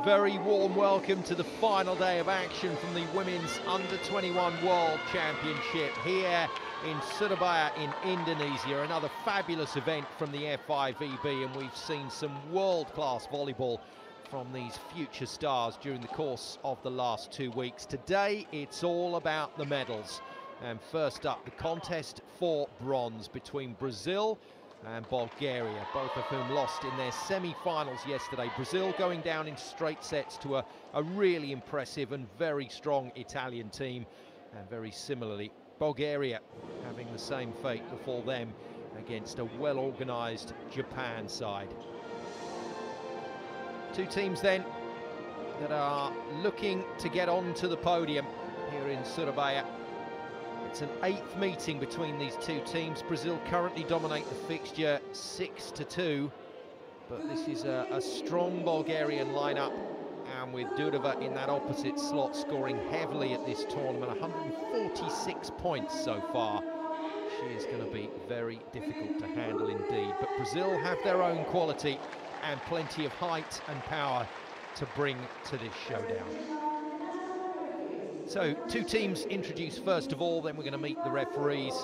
very warm welcome to the final day of action from the Women's Under-21 World Championship here in Surabaya in Indonesia. Another fabulous event from the FIVB, and we've seen some world-class volleyball from these future stars during the course of the last 2 weeks. Today, it's all about the medals. And first up, the contest for bronze between Brazil and Bulgaria, both of whom lost in their semi-finals yesterday. Brazil going down in straight sets to a really impressive and very strong Italian team, and very similarly, Bulgaria having the same fate before them against a well-organised Japan side. Two teams then that are looking to get onto the podium here in Surabaya. It's an 8th meeting between these two teams. Brazil currently dominate the fixture 6-2, but this is a strong Bulgarian lineup, and with Durova in that opposite slot scoring heavily at this tournament, 146 points so far. She is going to be very difficult to handle indeed, but Brazil have their own quality and plenty of height and power to bring to this showdown. So, two teams introduced first of all, then we're going to meet the referees.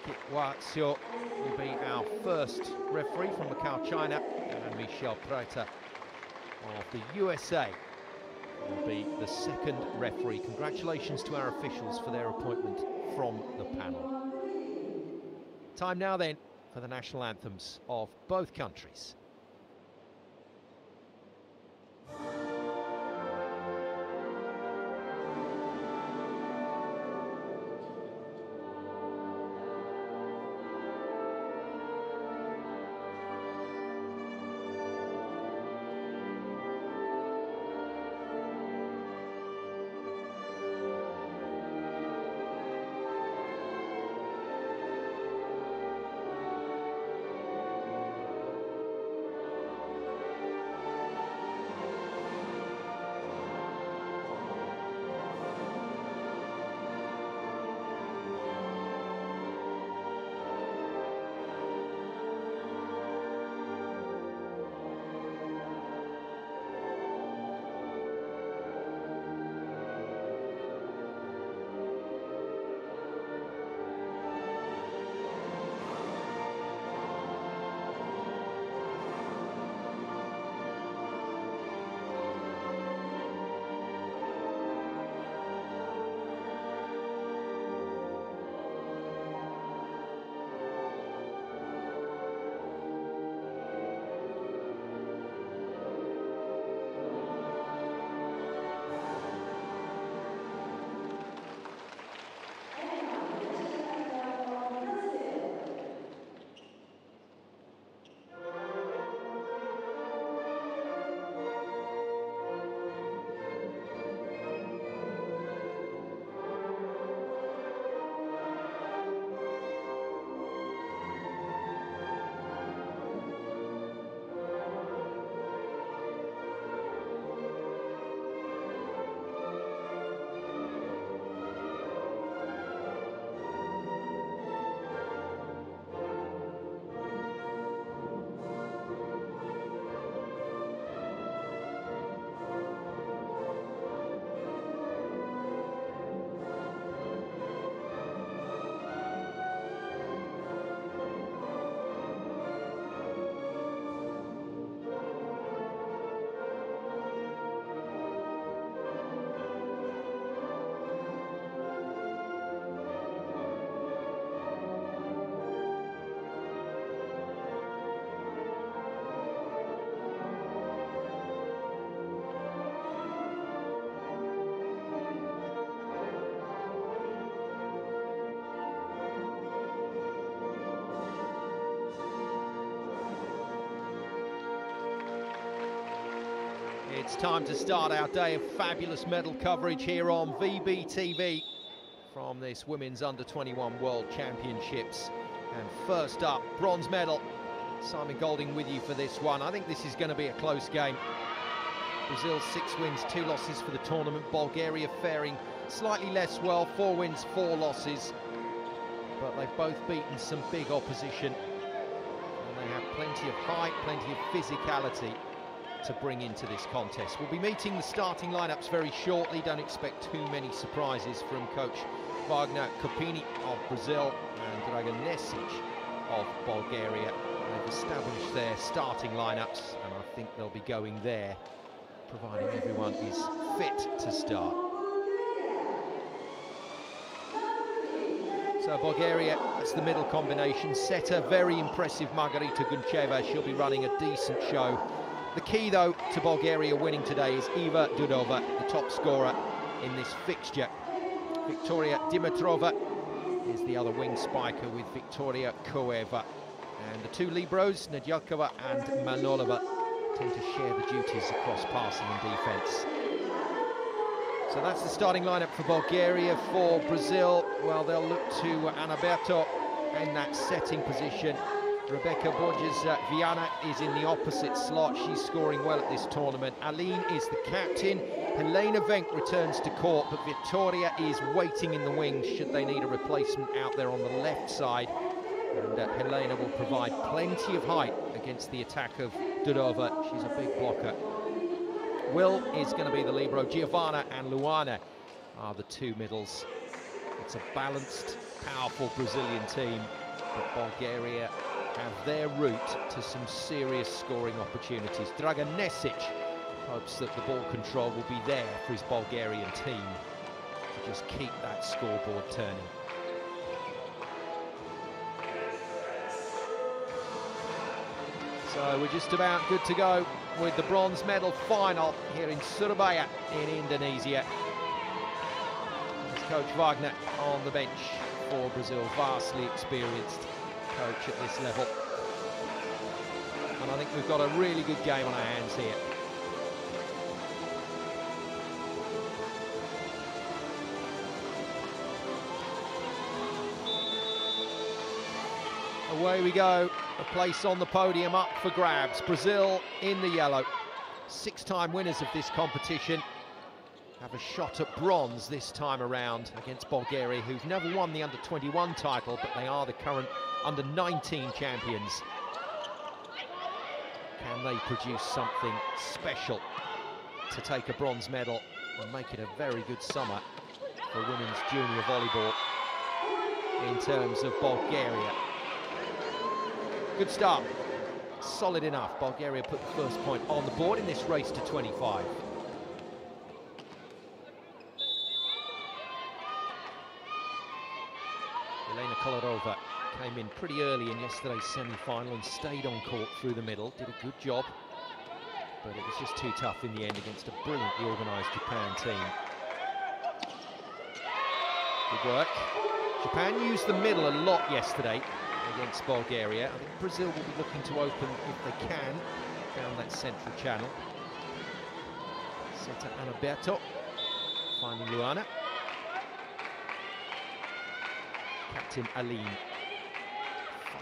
Kit Watsio will be our first referee from Macau, China, and Michelle Preiter of the USA will be the second referee. Congratulations to our officials for their appointment from the panel. Time now then for the national anthems of both countries. It's time to start our day of fabulous medal coverage here on VBTV from this Women's Under-21 World Championships. And first up, bronze medal. Simon Golding with you for this one. I think this is going to be a close game. Brazil 6 wins, 2 losses for the tournament. Bulgaria faring slightly less well, 4 wins, 4 losses. But they've both beaten some big opposition. And They have plenty of height, plenty of physicality to bring into this contest. We'll be meeting the starting lineups very shortly. Don't expect too many surprises from coach Wagner Kopini of Brazil and Dragan Nesic of Bulgaria. They've established their starting lineups, and I think they'll be going there, providing everyone is fit to start. So Bulgaria, that's the middle combination. Setter, very impressive Margarita Guncheva. She'll be running a decent show. The key, though, to Bulgaria winning today is Iva Dudova, the top scorer in this fixture. Victoria Dimitrova is the other wing spiker with Victoria Koeva. And the two Libros, Nedyalkova and Manolova, tend to share the duties across passing and defence. So that's the starting lineup for Bulgaria. For Brazil, well, they'll look to Anaberto in that setting position. Rebecca Borges-Viana is in the opposite slot. She's scoring well at this tournament. Aline is the captain. Helena Venk returns to court, but Victoria is waiting in the wings should they need a replacement out there on the left side. And Helena will provide plenty of height against the attack of Dudova. She's a big blocker. Will is going to be the libero. Giovanna and Luana are the two middles. It's a balanced, powerful Brazilian team, but Bulgaria have their route to some serious scoring opportunities. Dragan Nesic hopes that the ball control will be there for his Bulgarian team to just keep that scoreboard turning. So we're just about good to go with the bronze medal final here in Surabaya in Indonesia. There's Coach Wagner on the bench for Brazil, vastly experienced coach at this level. And I think we've got a really good game on our hands here. Away we go, a place on the podium up for grabs. Brazil in the yellow, six-time winners of this competition, have a shot at bronze this time around against Bulgaria, who've never won the under-21 title, but they are the current under-19 champions. Can they produce something special to take a bronze medal and make it a very good summer for women's junior volleyball in terms of Bulgaria? Good start, solid enough. Bulgaria put the first point on the board in this race to 25. Elena Kolarova came in pretty early in yesterday's semi-final and stayed on court through the middle, did a good job, but it was just too tough in the end against a brilliantly organised Japan team. Good work. Japan used the middle a lot yesterday against Bulgaria. I think Brazil will be looking to open, if they can, down that central channel. Setter Anaberto finding Luana. Captain Aline,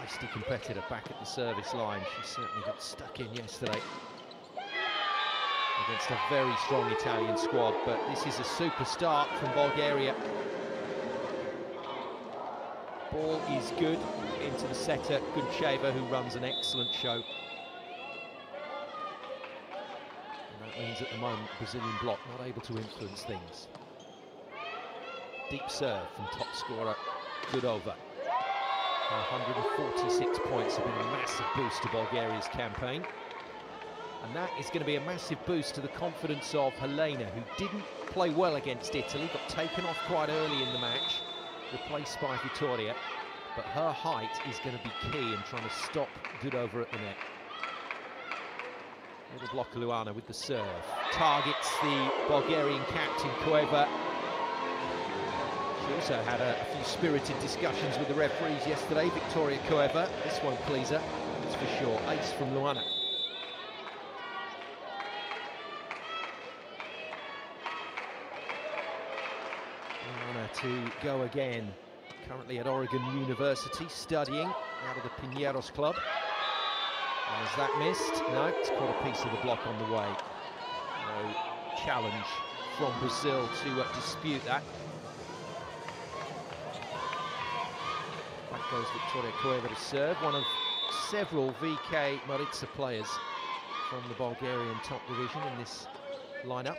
feisty competitor back at the service line. She certainly got stuck in yesterday against a very strong Italian squad, but this is a super start from Bulgaria. Ball is good into the setter, Guncheva, who runs an excellent show. And that means at the moment, Brazilian bloc not able to influence things. Deep serve from top scorer Dudova. 146 points have been a massive boost to Bulgaria's campaign. And that is going to be a massive boost to the confidence of Helena, who didn't play well against Italy, got taken off quite early in the match, replaced by Victoria, but her height is going to be key in trying to stop Dudova at the net. Little block Luana with the serve. Targets the Bulgarian captain, Koeva. She also had a few spirited discussions with the referees yesterday, Victoria Koeva. This won't please her, that's for sure. Ace from Luana. To go again, currently at Oregon University studying out of the Pinheiros club. And is that missed? No, it's caught a piece of the block on the way. No challenge from Brazil to dispute that. Back goes Victoria Koeva to serve, one of several VK Maritsa players from the Bulgarian top division in this lineup.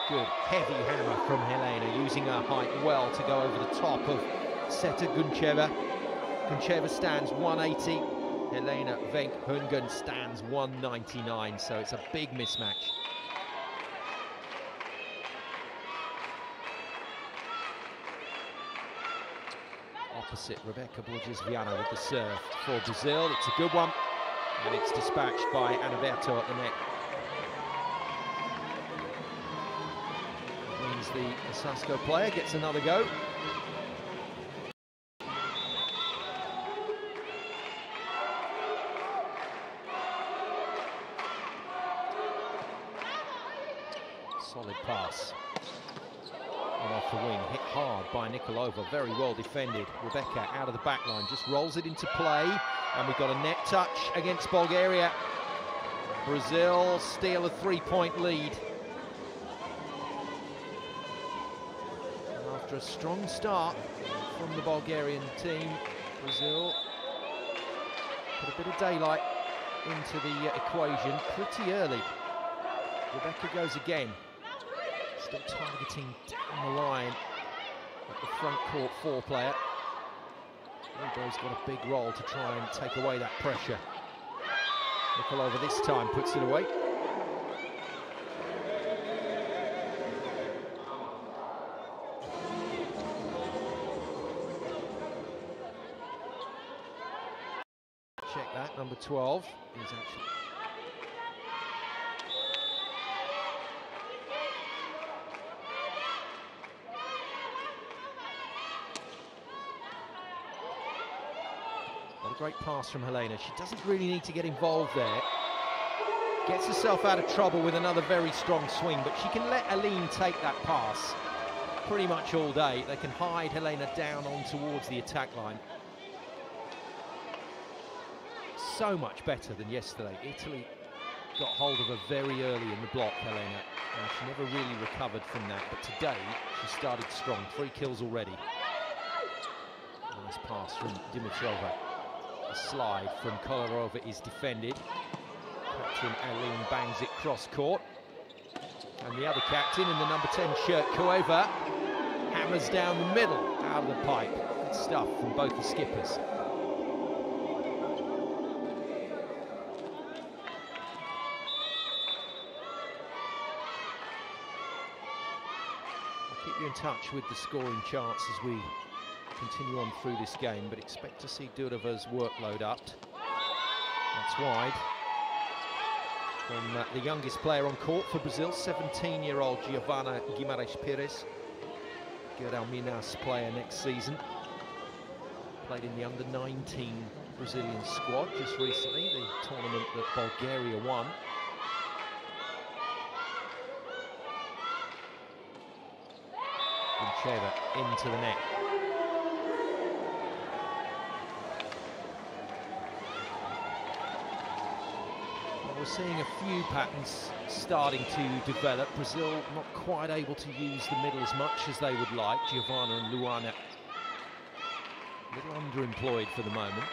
Good heavy hammer from Helena, using her height well to go over the top of Seta Guncheva. Guncheva stands 180, Helena Venk-Hungen stands 199, so it's a big mismatch. Opposite, Rebecca Borges-Viana with the serve for Brazil. It's a good one, and it's dispatched by Anaberto at the net. That means the Osasco player gets another go. Solid pass. And off the wing, hit hard by Nikolova, very well defended. Rebecca out of the back line, just rolls it into play, and we've got a net touch against Bulgaria. Brazil steal a 3-point lead. And after a strong start from the Bulgarian team, Brazil put a bit of daylight into the equation pretty early. Rebecca goes again. Still targeting down the line at the front court 4 player. Libo's got a big role to try and take away that pressure. Nikolova this time puts it away. Check that, number 12 is actually... What a great pass from Helena. She doesn't really need to get involved there. Gets herself out of trouble with another very strong swing, but she can let Aline take that pass pretty much all day. They can hide Helena down on towards the attack line. So much better than yesterday. Italy got hold of her very early in the block, Helena, and she never really recovered from that. But today, she started strong. 3 kills already. Nice pass from Dimitrova. The slide from Kolarova is defended. Captain Aline bangs it cross court. And the other captain in the number 10 shirt, Koeva, hammers down the middle out of the pipe. Good stuff from both the skippers. I'll keep you in touch with the scoring charts as we continue on through this game, but expect to see Durova's workload upped. That's wide. From the youngest player on court for Brazil, 17-year-old Giovanna Guimarães-Pires. Good Alminas player next season. Played in the under-19 Brazilian squad just recently, the tournament that Bulgaria won. Guncheva into the net. We're seeing a few patterns starting to develop. Brazil not quite able to use the middle as much as they would like. Giovanna and Luana a little underemployed for the moment.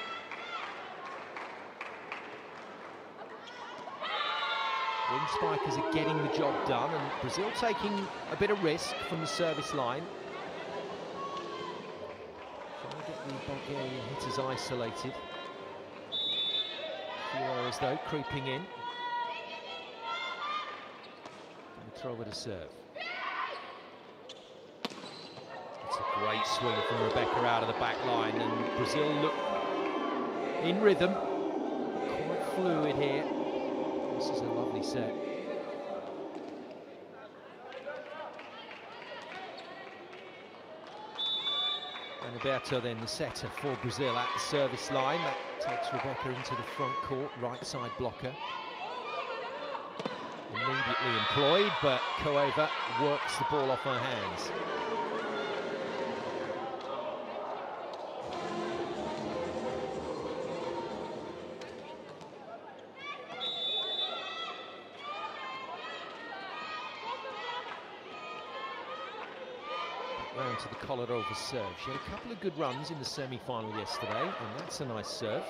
Wing spikers are getting the job done, and Brazil taking a bit of risk from the service line. Trying to get the Bulgarian hitters isolated. A few errors though creeping in. Throw it to serve. It's a great swing from Rebecca out of the back line, and Brazil look in rhythm. Quite fluid here. This is a lovely set. And Roberto then the setter for Brazil at the service line. That takes Rebecca into the front court, right side blocker. Immediately employed, but Koeva works the ball off her hands. round to the Kolarova serve. She had a couple of good runs in the semi-final yesterday, and that's a nice serve.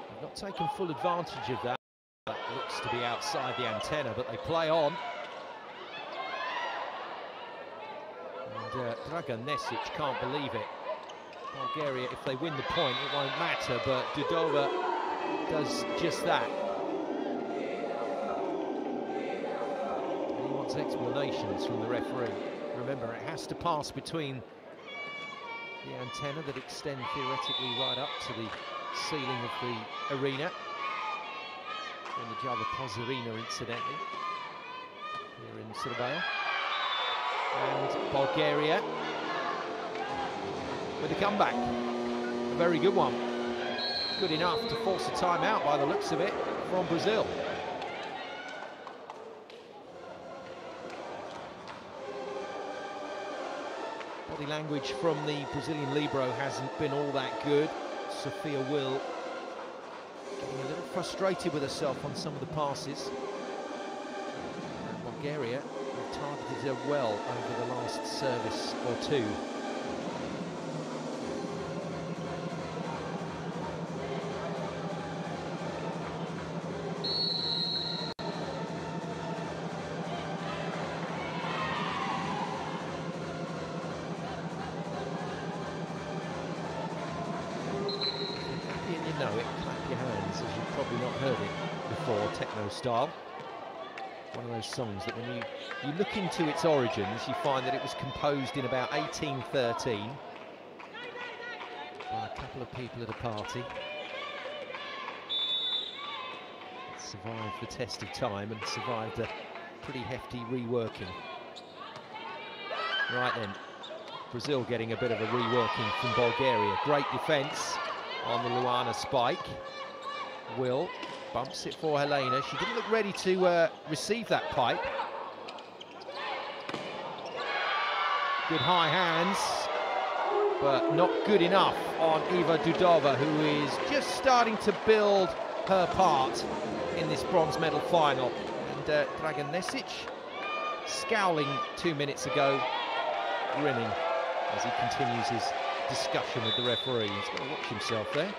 They've not taken full advantage of that. That looks to be outside the antenna, but they play on. And Dragan Nesic can't believe it. Bulgaria, if they win the point, it won't matter, but Dudova does just that. And he wants explanations from the referee. Remember, it has to pass between the antenna that extend theoretically right up to the ceiling of the arena. And the Java Poz Arena, incidentally, here in Surabaya. And Bulgaria with a comeback. A very good one. Good enough to force a timeout by the looks of it from Brazil. Body language from the Brazilian libero hasn't been all that good. Sophia Will getting a little frustrated with herself on some of the passes. And Bulgaria have targeted her well over the last service or two. Know it, clap your hands, as you've probably not heard it before, techno style. One of those songs that when you look into its origins, you find that it was composed in about 1813 by a couple of people at a party. It survived the test of time and survived a pretty hefty reworking. Right then, Brazil getting a bit of a reworking from Bulgaria. Great defence on the Luana spike. Will bumps it for Helena. She didn't look ready to receive that pipe. Good high hands, but not good enough on Eva Dudova, who is just starting to build her part in this bronze medal final. And Dragan Nesic scowling 2 minutes ago, grinning as he continues his discussion with the referee. He's got to watch himself there.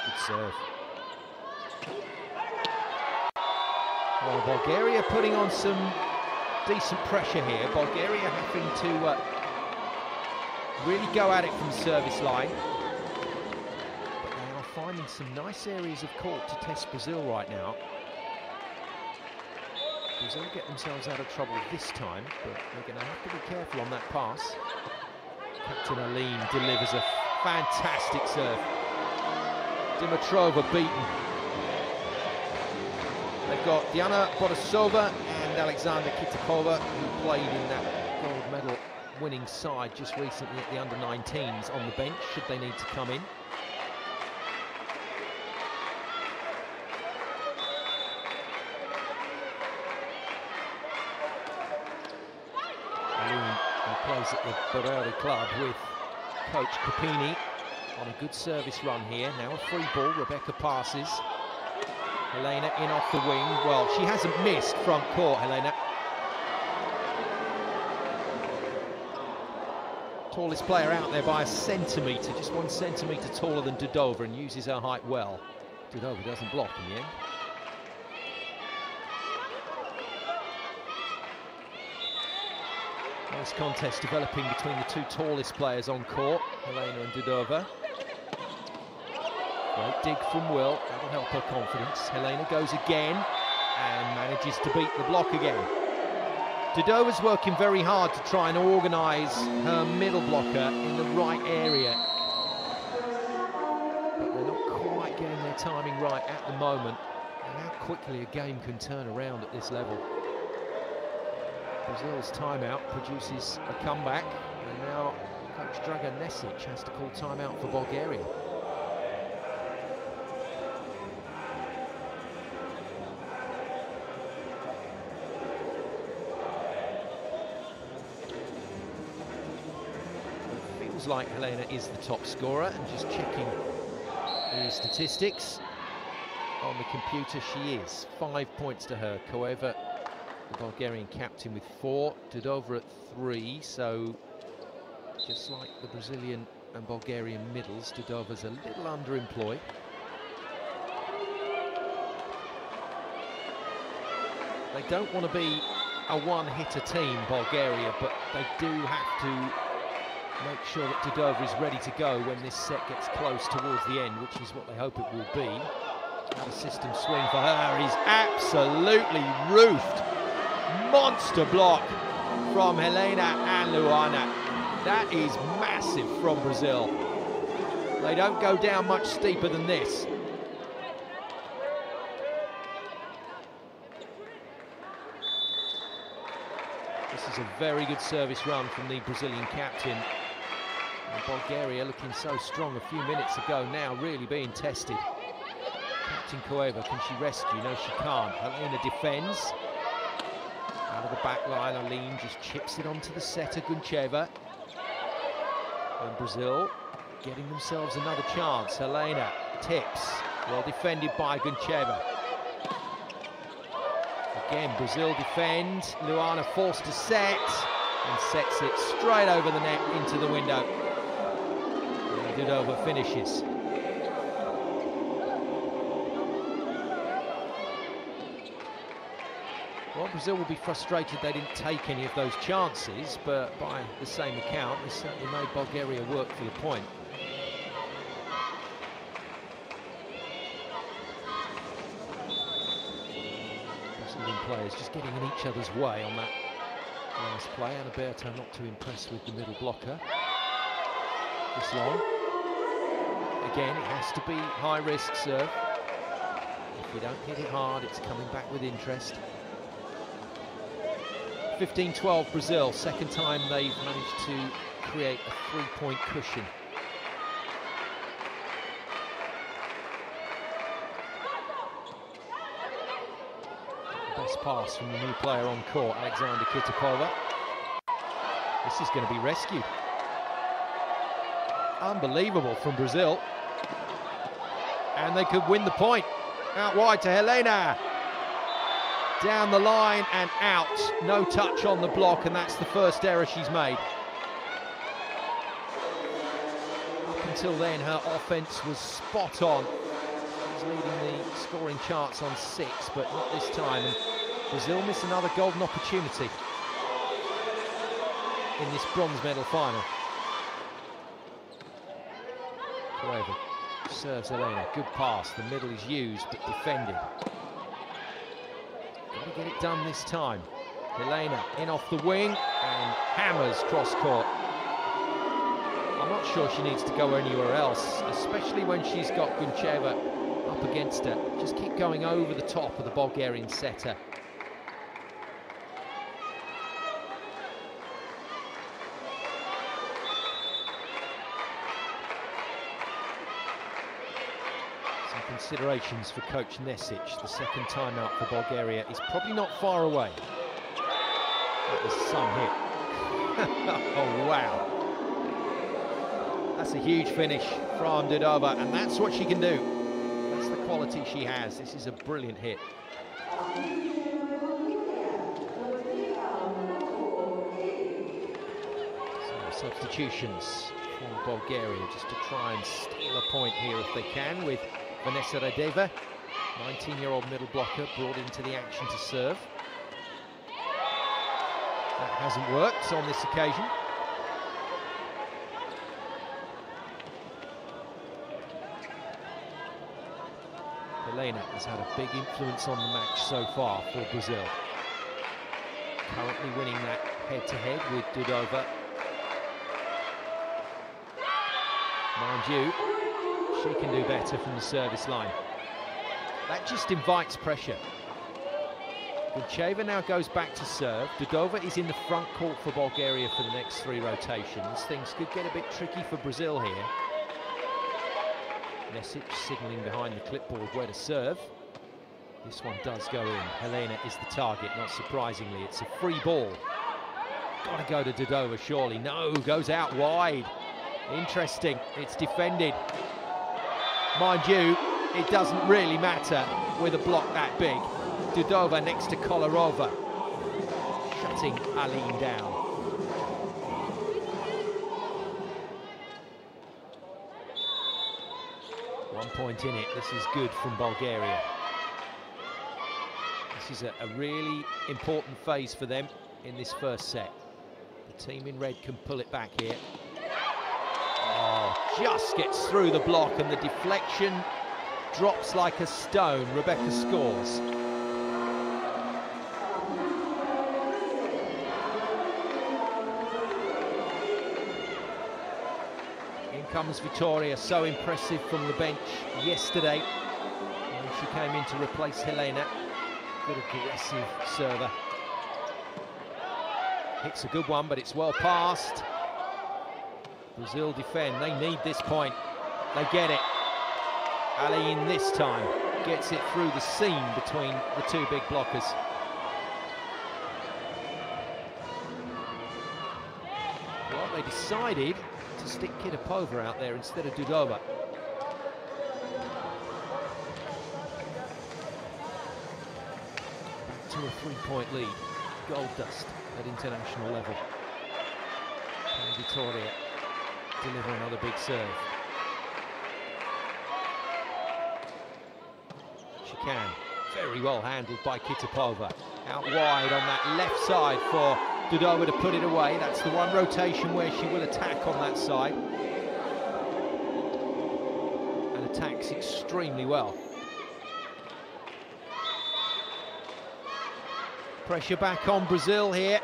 Good serve. Well, Bulgaria putting on some decent pressure here. Bulgaria having to really go at it from the service line. But they are finding some nice areas of court to test Brazil right now. Brazil get themselves out of trouble this time, but they're going to have to be careful on that pass. Captain Aline delivers a fantastic serve. Dimitrova beaten. They've got Diana Borisova and Alexandra Kitapova, who played in that gold medal winning side just recently at the under-19s, on the bench, should they need to come in. Plays at the Borelli club with coach Capini on a good service run here. Now a free ball, Rebecca passes. Helena in off the wing. Well, she hasn't missed front court, Helena. Tallest player out there by a centimetre, just 1 centimetre taller than Dudova, and uses her height well. Dudova doesn't block in the end. Nice contest developing between the two tallest players on court, Helena and Dudova. Great dig from Will, that'll help her confidence. Helena goes again and manages to beat the block again. Dudova's working very hard to try and organise her middle blocker in the right area. But they're not quite getting their timing right at the moment. And how quickly a game can turn around at this level. Brazil's timeout produces a comeback, and now coach Dragan Nesic has to call timeout for Bulgaria. It feels like Helena is the top scorer, and just checking the statistics on the computer, she is. 5 points to her. Koeva The Bulgarian captain with 4, Dudova at 3, so just like the Brazilian and Bulgarian middles, Dudova's a little underemployed. They don't want to be a one-hitter team, Bulgaria, but they do have to make sure that Dudova is ready to go when this set gets close towards the end, which is what they hope it will be. Now the system swing for her is absolutely roofed. Monster block from Helena and Luana. That is massive from Brazil. They don't go down much steeper than this. This is a very good service run from the Brazilian captain. And Bulgaria looking so strong a few minutes ago, now really being tested. Captain Koeva, can she rescue? No, she can't. Helena defends. Out of the back line, Aline just chips it onto the setter, Guncheva. And Brazil getting themselves another chance. Helena tips, well defended by Guncheva. Again, Brazil defend. Luana forced to set and sets it straight over the net into the window. And Dudova finishes. Well, Brazil will be frustrated they didn't take any of those chances, but by the same account, they certainly made Bulgaria work for the point. Brazilian players just getting in each other's way on that last play. Anaberto not too impressed with the middle blocker this long. Again, it has to be high-risk serve. If you don't hit it hard, it's coming back with interest. 15-12 Brazil, second time they've managed to create a 3-point cushion. The best pass from the new player on court, Alexandra Kitapova. This is going to be rescued. Unbelievable from Brazil. And they could win the point. Out wide to Helena. Down the line and out. No touch on the block, and that's the first error she's made. Up until then, her offense was spot on. She was leading the scoring charts on 6, but not this time. And Brazil miss another golden opportunity in this bronze medal final. Koeva serves Helena. Good pass. The middle is used, but defended. Got to get it done this time. Helena in off the wing and hammers cross court. I'm not sure she needs to go anywhere else, especially when she's got Guncheva up against her. Just keep going over the top of the Bulgarian setter. Considerations for Coach Nesic. The second timeout for Bulgaria is probably not far away. That was some hit. Oh, wow. That's a huge finish from Dudova, and that's what she can do. That's the quality she has. This is a brilliant hit. So, substitutions for Bulgaria just to try and steal a point here if they can, with Vanessa Radeva, 19-year-old middle blocker, brought into the action to serve. That hasn't worked on this occasion. Helena has had a big influence on the match so far for Brazil. Currently winning that head-to-head with Dudova. Mind you, she can do better from the service line. That just invites pressure. Guncheva now goes back to serve. Dudova is in the front court for Bulgaria for the next 3 rotations. Things could get a bit tricky for Brazil here. Nesic signalling behind the clipboard where to serve. This one does go in. Helena is the target, not surprisingly. It's a free ball. Got to go to Dudova, surely. No, goes out wide. Interesting, it's defended. Mind you, it doesn't really matter with a block that big. Dudova next to Kolarova. Aline down. One point in it. This is good from Bulgaria. This is a really important phase for them in this first set. The team in red can pull it back here. Oh, just gets through the block, and the deflection drops like a stone. Rebecca scores. In comes Victoria, so impressive from the bench yesterday. And she came in to replace Helena. Good aggressive server. Hits a good one, but it's well passed. Brazil defend. They need this point. They get it. Aline this time gets it through the seam between the two big blockers. Well, they decided to stick Kitapova out there instead of Dudova. Back to a three-point lead. Gold dust at international level. And Victoria deliver another big serve. She can. Very well handled by Kitapova. Out wide on that left side for Dudova to put it away. That's the one rotation where she will attack on that side. And attacks extremely well. Pressure back on Brazil here.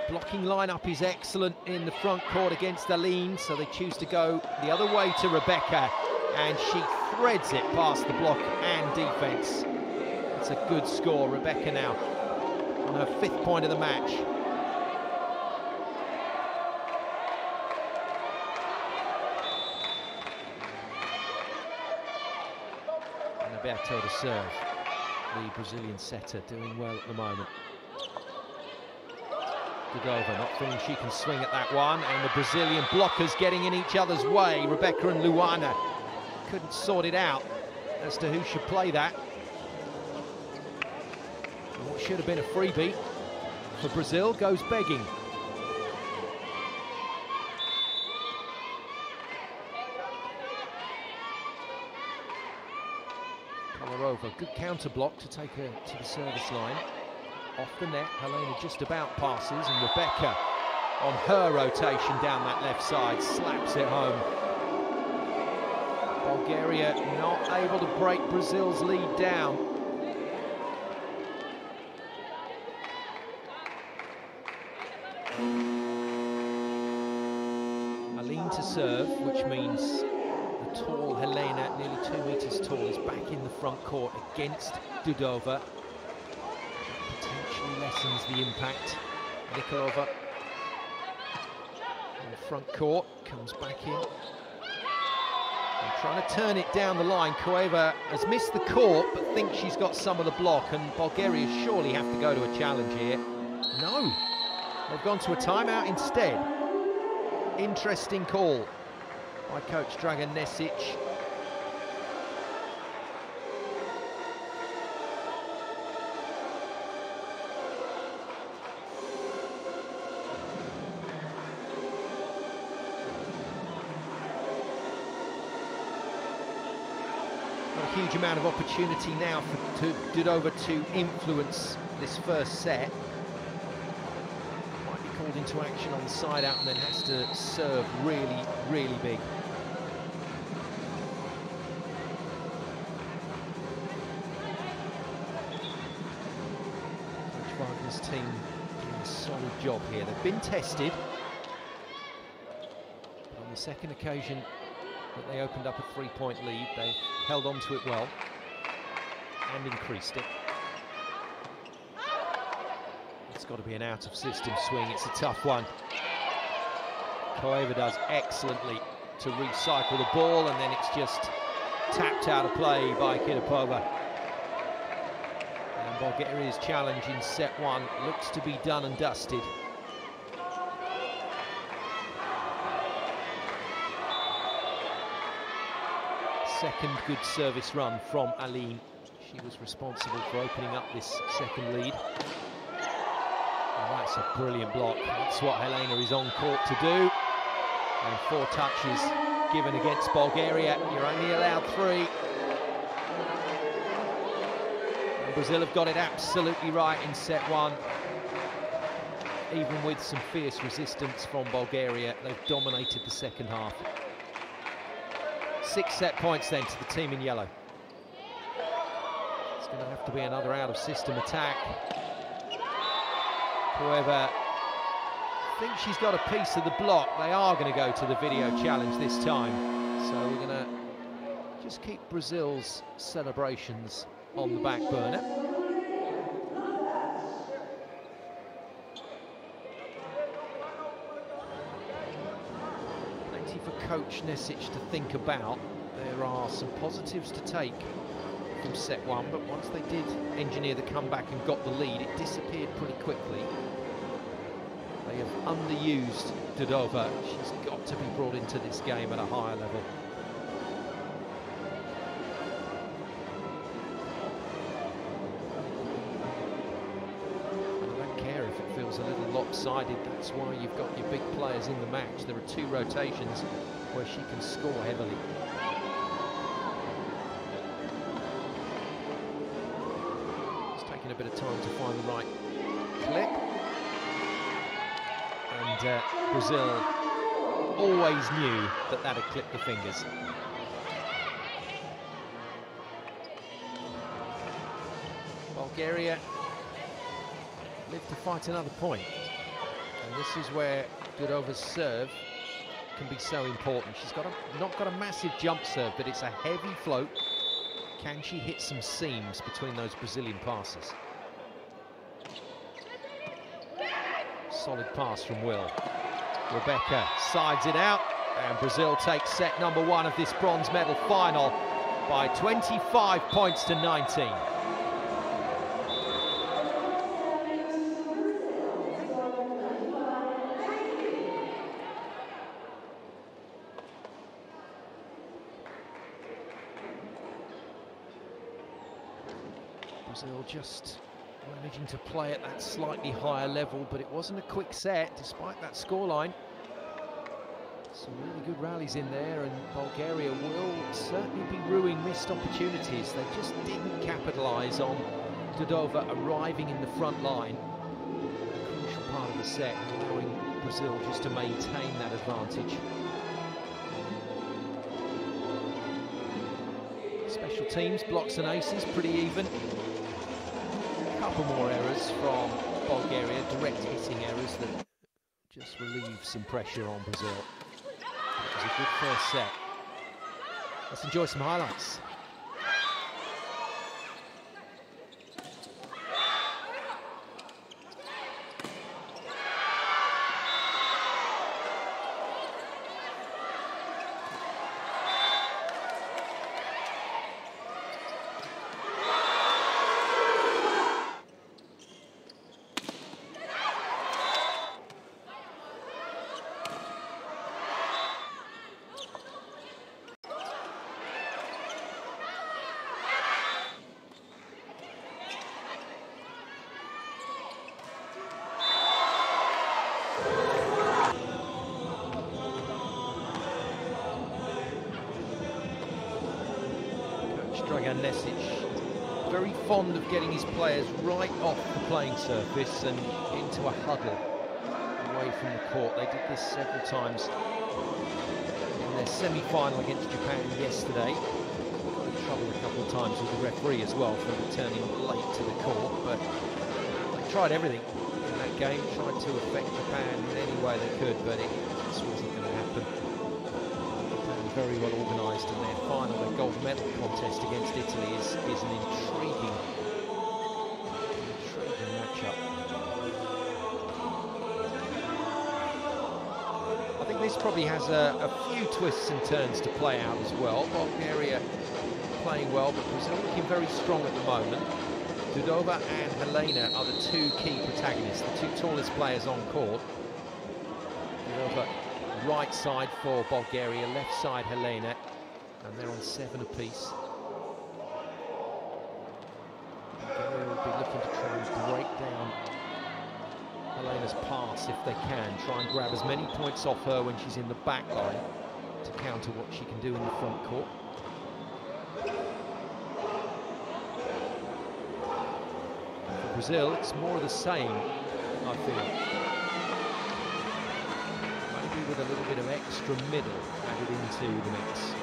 Blocking lineup is excellent in the front court against Aline, so they choose to go the other way to Rebecca, and she threads it past the block and defence. It's a good score. Rebecca now on her 5th point of the match. And Alberto to serve. The Brazilian setter doing well at the moment. Dudova not feeling she can swing at that one, and the Brazilian blockers getting in each other's way. Rebecca and Luana couldn't sort it out as to who should play that. And what should have been a freebie for Brazil goes begging. Kolarova, good counter block to take her to the service line. Off the net, Helena just about passes, and Rebecca on her rotation down that left side slaps it home. Bulgaria not able to break Brazil's lead down. Aline to serve, which means the tall Helena, nearly 2 meters tall, is back in the front court against Dudova. Potentially lessens the impact. Nikolova in the front court, comes back in. And trying to turn it down the line. Koeva has missed the court, but thinks she's got some of the block, and Bulgaria surely have to go to a challenge here. No, they've gone to a timeout instead. Interesting call by coach Dragan Nesic. A huge amount of opportunity now for Dudova to influence this first set. Might be called into action on the side out and then has to serve really, really big. Coach Wagner's team doing a solid job here. They've been tested. But on the second occasion that they opened up a 3-point lead, they held on to it well and increased it. It's got to be an out-of-system swing. It's a tough one. Koeva does excellently to recycle the ball, and then it's just tapped out of play by Kitapova. And Bulgaria's challenge in set 1 looks to be done and dusted. Second good service run from Aline. She was responsible for opening up this second lead. That's a brilliant block. That's what Helena is on court to do. And 4 touches given against Bulgaria. You're only allowed 3. And Brazil have got it absolutely right in set 1. Even with some fierce resistance from Bulgaria, they've dominated the second half. 6 set points then to the team in yellow. It's going to have to be another out-of-system attack. However, I think she's got a piece of the block. They are going to go to the video challenge this time. So we're going to just keep Brazil's celebrations on the back burner. Plenty for Coach Nesic to think about. There are some positives to take from set 1, but once they did engineer the comeback and got the lead, it disappeared pretty quickly. They have underused Dodova. She's got to be brought into this game at a higher level. And I don't care if it feels a little lopsided. That's why you've got your big players in the match. There are 2 rotations where she can score heavily. A bit of time to find the right clip, and Brazil always knew that that had clipped the fingers. Bulgaria lived to fight another point, and this is where Dudova's serve can be so important. She's not got a massive jump serve, but it's a heavy float. Can she hit some seams between those Brazilian passes? Solid pass from Will. Rebecca sides it out, and Brazil takes set number 1 of this bronze medal final by 25 points to 19. Brazil just managing to play at that slightly higher level, but it wasn't a quick set despite that scoreline. Some really good rallies in there, and Bulgaria will certainly be ruining missed opportunities. They just didn't capitalise on Dodova arriving in the front line. A crucial part of the set, allowing Brazil just to maintain that advantage. Special teams, blocks and aces, pretty even. Couple more errors from Bulgaria, direct hitting errors that just relieve some pressure on Brazil. It was a good first set. Let's enjoy some highlights. Nesic, very fond of getting his players right off the playing surface and into a huddle away from the court. They did this several times in their semi-final against Japan yesterday. Got in trouble a couple of times with the referee as well for returning late to the court, but they tried everything in that game, tried to affect Japan in any way they could, but it just wasn't going to happen. Very well organised, and their final, their gold medal contest against Italy is an intriguing matchup. I think this probably has a few twists and turns to play out as well. Bulgaria playing well, but Brazil looking very strong at the moment. Dodova and Helena are the 2 key protagonists, the 2 tallest players on court. Dodova right side for Bulgaria, left side Helena, and they're on 7 apiece. Bulgaria will be looking to try and break down Helena's pass if they can. Try and grab as many points off her when she's in the back line to counter what she can do in the front court. For Brazil, it's more of the same, I feel. Maybe with a little bit of extra middle added into the mix.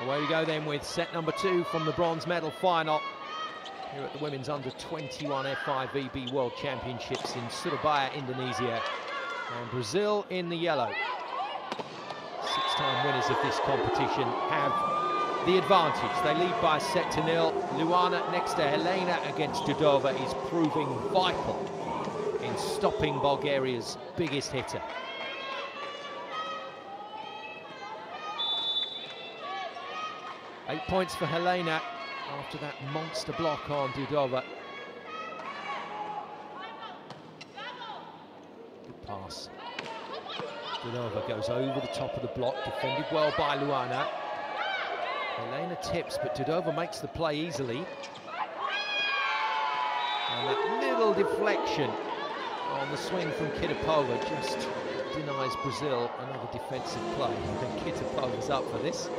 Away we go then with set number 2 from the bronze medal final here at the Women's Under-21 F5VB World Championships in Surabaya, Indonesia. And Brazil in the yellow. 6-time winners of this competition have the advantage. They lead by a set to 0. Luana next to Helena against Dudova is proving vital in stopping Bulgaria's biggest hitter. Eight points for Helena after that monster block on Dudova. Good pass. Dudova goes over the top of the block, defended well by Luana. Helena tips, but Dudova makes the play easily. And that little deflection on the swing from Kitapova just denies Brazil another defensive play. And Kitapova's up for this.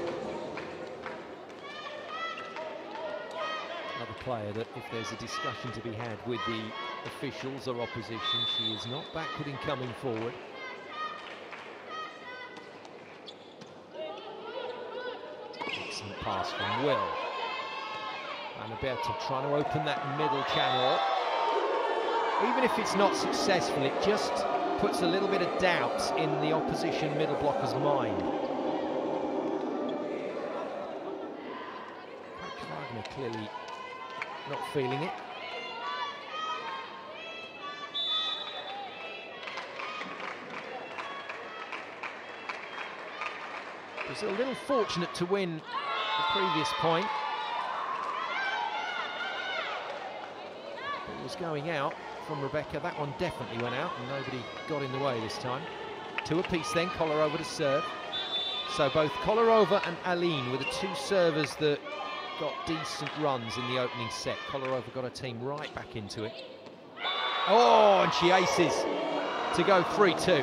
Another player that, if there's a discussion to be had with the officials or opposition, she is not backward in coming forward. Excellent pass from Will. And Alberto trying to open that middle channel. Even if it's not successful, it just puts a little bit of doubt in the opposition middle blocker's mind. Coach Wagner clearly not feeling it. Brazil a little fortunate to win the previous point. It was going out from Rebecca. That one definitely went out and nobody got in the way this time. 2 apiece then, Kolarova to serve. So both Kolarova and Aline were the 2 servers that got decent runs in the opening set. Kolarova got her team right back into it. Oh, and she aces to go 3-2.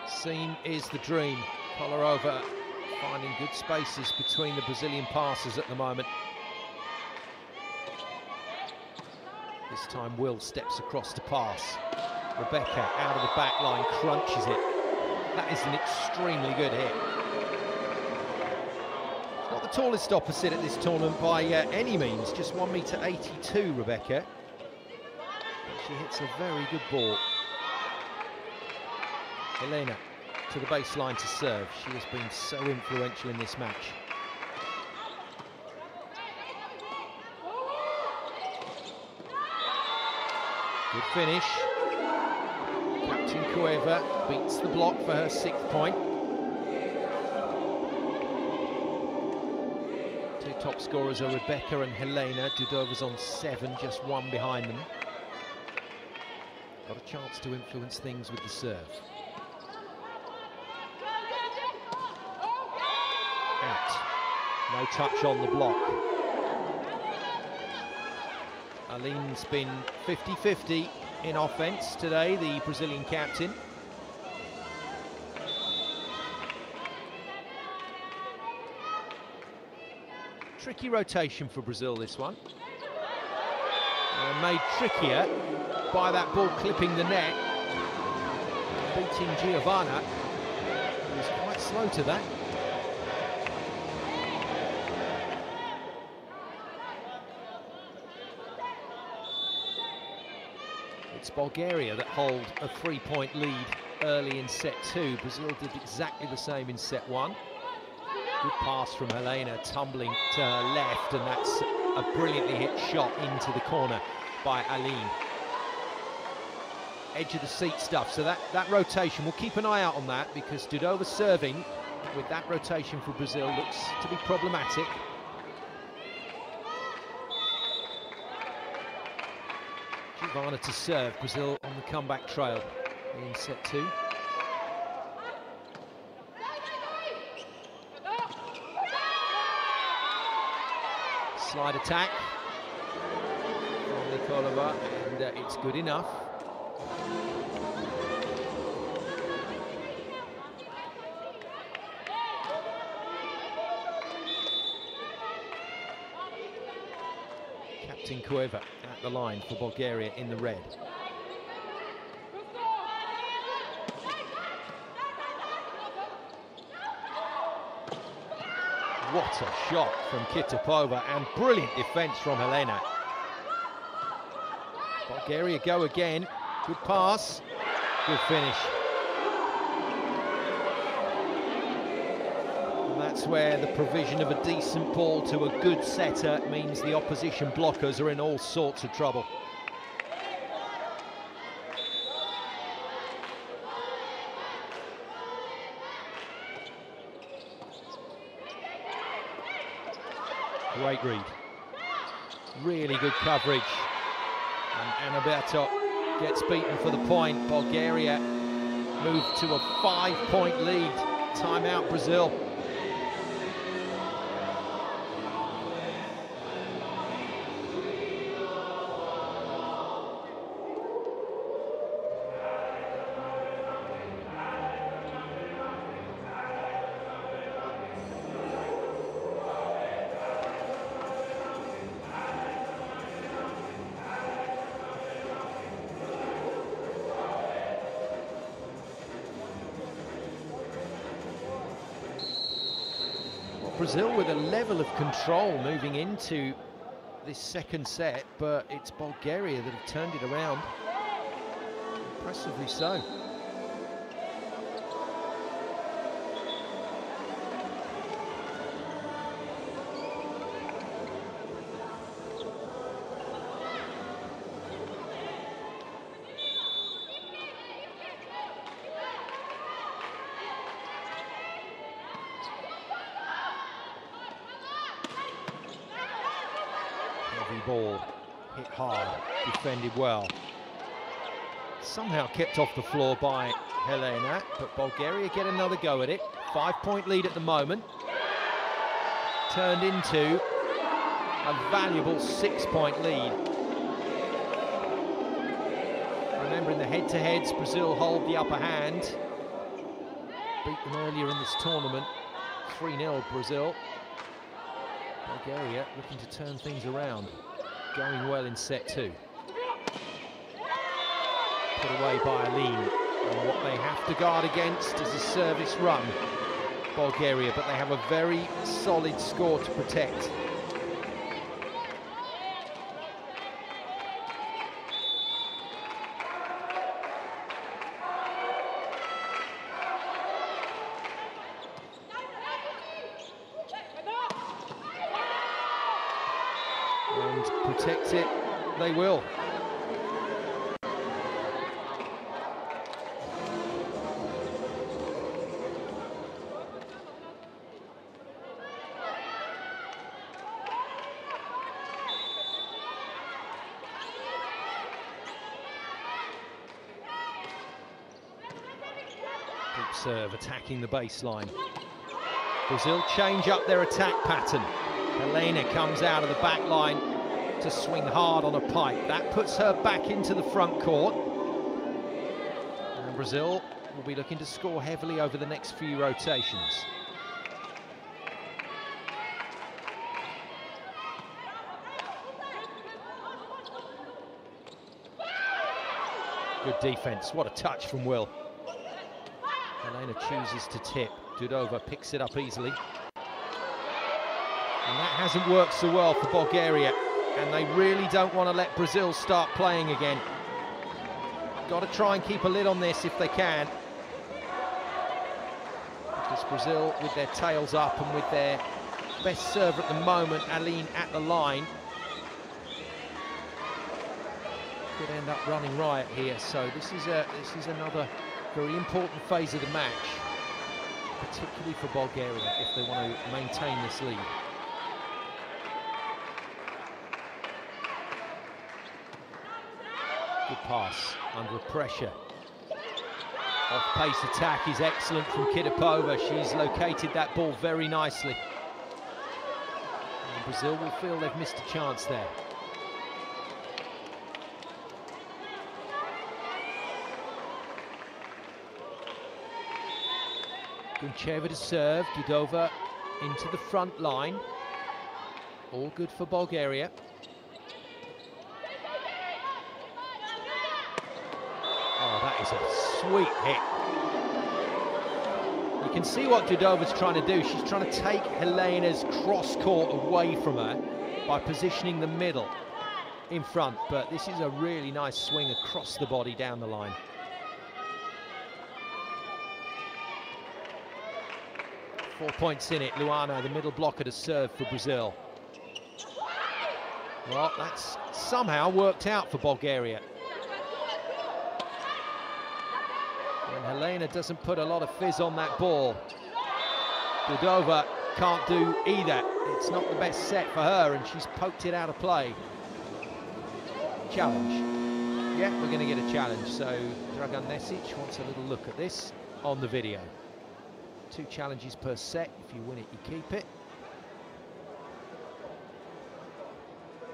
Seam is the dream. Kolarova finding good spaces between the Brazilian passers at the moment. This time Will steps across to pass. Rebecca out of the back line, crunches it. That is an extremely good hit. She's not the tallest opposite at this tournament by any means, just 1.82 m, Rebecca. But she hits a very good ball. Helena to the baseline to serve. She has been so influential in this match. Good finish. Captain Cueva beats the block for her 6th point. 2 top scorers are Rebecca and Helena. Dudova's on 7, just 1 behind them. Got a chance to influence things with the serve. Out. No touch on the block. Aline's been 50-50 in offence today, the Brazilian captain. Tricky rotation for Brazil, this one. Made trickier by that ball clipping the net. Beating Giovanna, who was quite slow to that. It's Bulgaria that hold a 3-point lead early in set 2. Brazil did exactly the same in set 1. Good pass from Helena, tumbling to her left, and that's a brilliantly hit shot into the corner by Aline. Edge of the seat stuff, so that rotation, we'll keep an eye out on that, because Dudova serving with that rotation for Brazil looks to be problematic. Giovanna to serve, Brazil on the comeback trail in set 2. Slide attack from Nikolova, and it's good enough. Captain Cueva at the line for Bulgaria in the red. What a shot from Kitapova, and brilliant defence from Helena. Bulgaria go again. Good pass, good finish. And that's where the provision of a decent ball to a good setter means the opposition blockers are in all sorts of trouble. Great read. Really good coverage. And Anaberto gets beaten for the point. Bulgaria move to a 5-point lead. Timeout, Brazil. Brazil with a level of control moving into this second set, but it's Bulgaria that have turned it around. Impressively so. Ball hit hard, defended well. Somehow kept off the floor by Helena, but Bulgaria get another go at it. 5-point lead at the moment. Turned into a valuable 6-point lead. Remember, in the head-to-heads, Brazil hold the upper hand. Beat them earlier in this tournament. 3-0 Brazil. Bulgaria looking to turn things around. Going well in set 2. Put away by Aline. And what they have to guard against is a service run, Bulgaria, but they have a very solid score to protect. And protect it they will. Deep serve attacking the baseline. Brazil change up their attack pattern. Helena comes out of the back line to swing hard on a pipe. That puts her back into the front court. And Brazil will be looking to score heavily over the next few rotations. Good defense. What a touch from Will. Helena chooses to tip. Dudova picks it up easily. And that hasn't worked so well for Bulgaria, and they really don't want to let Brazil start playing again. Got to try and keep a lid on this if they can. Because Brazil, with their tails up and with their best server at the moment, Aline at the line, could end up running riot here. So this is another very important phase of the match, particularly for Bulgaria if they want to maintain this lead. Good pass under pressure. Off-pace attack is excellent from Kitapova. She's located that ball very nicely. And Brazil will feel they've missed a chance there. Guncheva to serve, Dudova into the front line. All good for Bulgaria. Oh, that is a sweet hit. You can see what Dudova's trying to do. She's trying to take Helena's cross-court away from her by positioning the middle in front. But this is a really nice swing across the body down the line. Four points in it. Luana, the middle blocker to serve for Brazil. Well, that's somehow worked out for Bulgaria. When Helena doesn't put a lot of fizz on that ball, Dudova can't do either. It's not the best set for her, and she's poked it out of play. Challenge. Yeah, we're going to get a challenge. So Dragan Nesic wants a little look at this on the video. 2 challenges per set. If you win it, you keep it.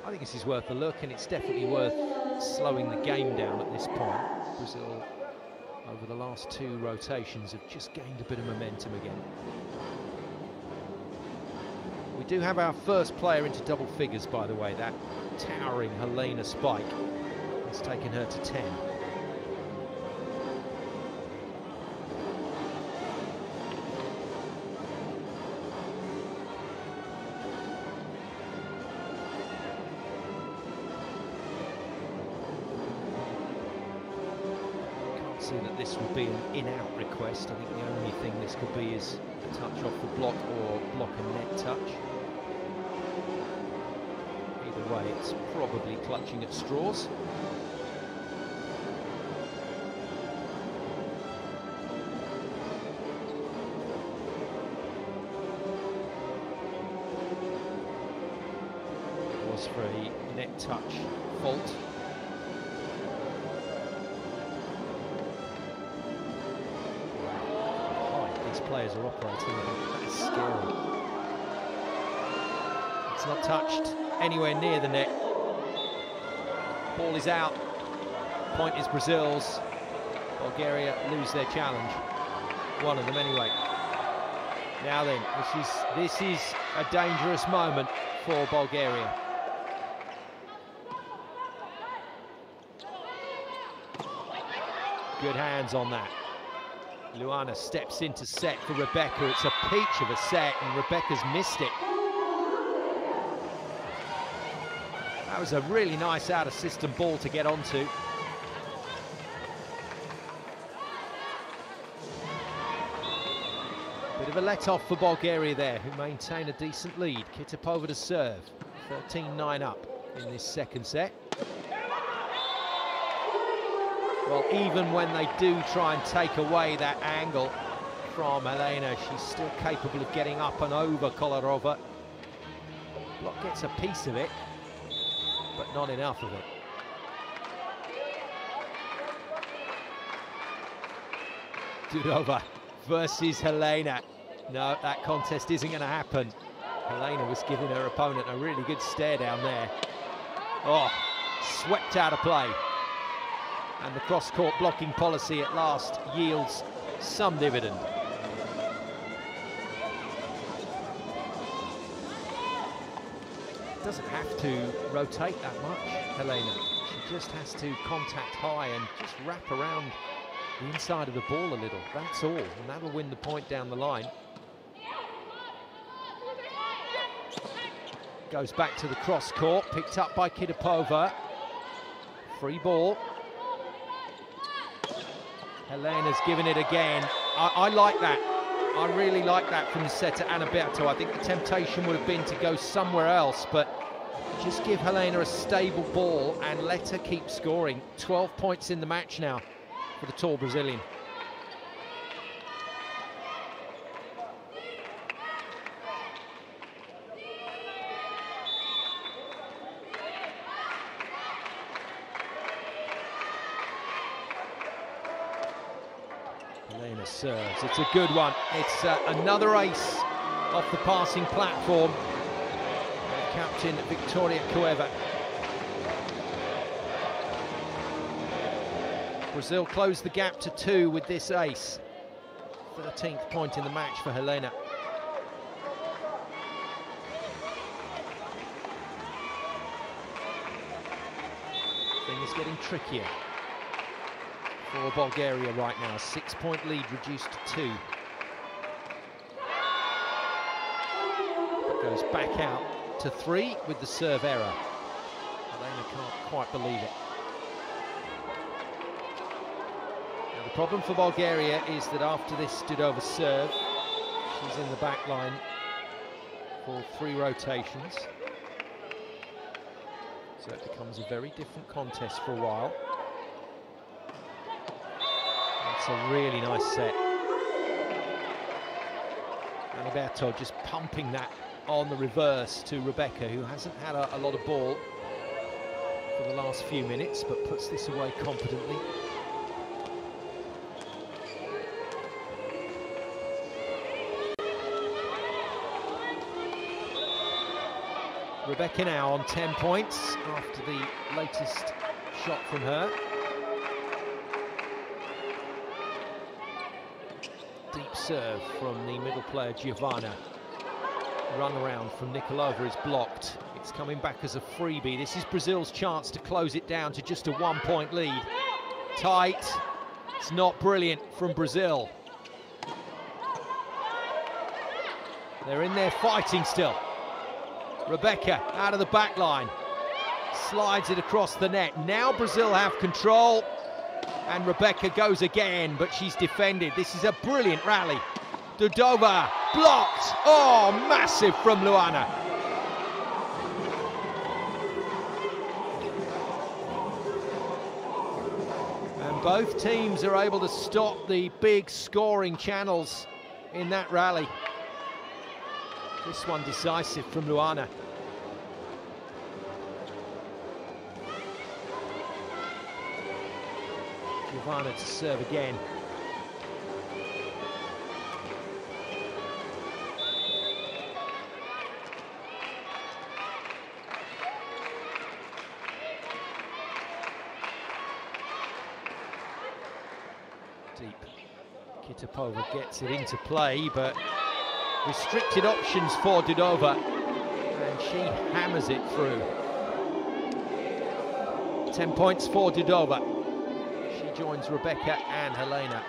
I think this is worth a look, and it's definitely worth slowing the game down at this point. Brazil, over the last 2 rotations, have just gained a bit of momentum again. We do have our first player into double figures, by the way. That towering Helena Spike has taken her to 10. See that this would be an in-out request. I think the only thing this could be is a touch off the block or block and net touch. Either way, it's probably clutching at straws. It was for a net touch fault. Players are operating, that's scary. It's not touched anywhere near the net. Ball is out. Point is Brazil's. Bulgaria lose their challenge. One of them anyway. Now then, this is a dangerous moment for Bulgaria. Good hands on that. Luana steps into set for Rebecca. It's a peach of a set, and Rebecca's missed it. That was a really nice out-of-system ball to get onto. Bit of a let-off for Bulgaria there, who maintain a decent lead. Kitapova to serve. 13-9 up in this second set. Well, even when they do try and take away that angle from Helena, she's still capable of getting up and over Kolarova. Block gets a piece of it, but not enough of it. Dudova versus Helena. No, that contest isn't going to happen. Helena was giving her opponent a really good stare down there. Oh, swept out of play. And the cross-court blocking policy at last yields some dividend. Doesn't have to rotate that much, Helena. She just has to contact high and just wrap around the inside of the ball a little. That's all, and that'll win the point down the line. Goes back to the cross-court, picked up by Kitapova. Free ball. Helena's given it again. I like that. I really like that from the setter, Anaberto. I think the temptation would have been to go somewhere else, but just give Helena a stable ball and let her keep scoring. 12 points in the match now for the tall Brazilian. Helena serves, it's a good one. It's another ace off the passing platform. Captain Victoria Cueva. Brazil closed the gap to 2 with this ace. 13th point in the match for Helena. Thing is getting trickier for Bulgaria right now. 6-point lead reduced to 2. It goes back out to 3 with the serve error. Helena can't quite believe it. Now the problem for Bulgaria is that after this Dudova serve, she's in the back line for 3 rotations. So it becomes a very different contest for a while. That's a really nice set. Anaberto just pumping that on the reverse to Rebecca, who hasn't had a lot of ball for the last few minutes, but puts this away competently. Rebecca now on 10 points after the latest shot from her. Deep serve from the middle player Giovanna. Run around from Nikolova is blocked. It's coming back as a freebie. This is Brazil's chance to close it down to just a 1-point lead. Tight. It's not brilliant from Brazil. They're in there fighting still. Rebecca out of the back line. Slides it across the net. Now Brazil have control. And Rebecca goes again, but she's defended. This is a brilliant rally. Dudova blocked. Oh, massive from Luana. And both teams are able to stop the big scoring channels in that rally. This one decisive from Luana. Giovanna to serve again. Deep. Kitapova gets it into play, but restricted options for Dudova, and she hammers it through. 10 points for Dudova. She joins Rebecca and Helena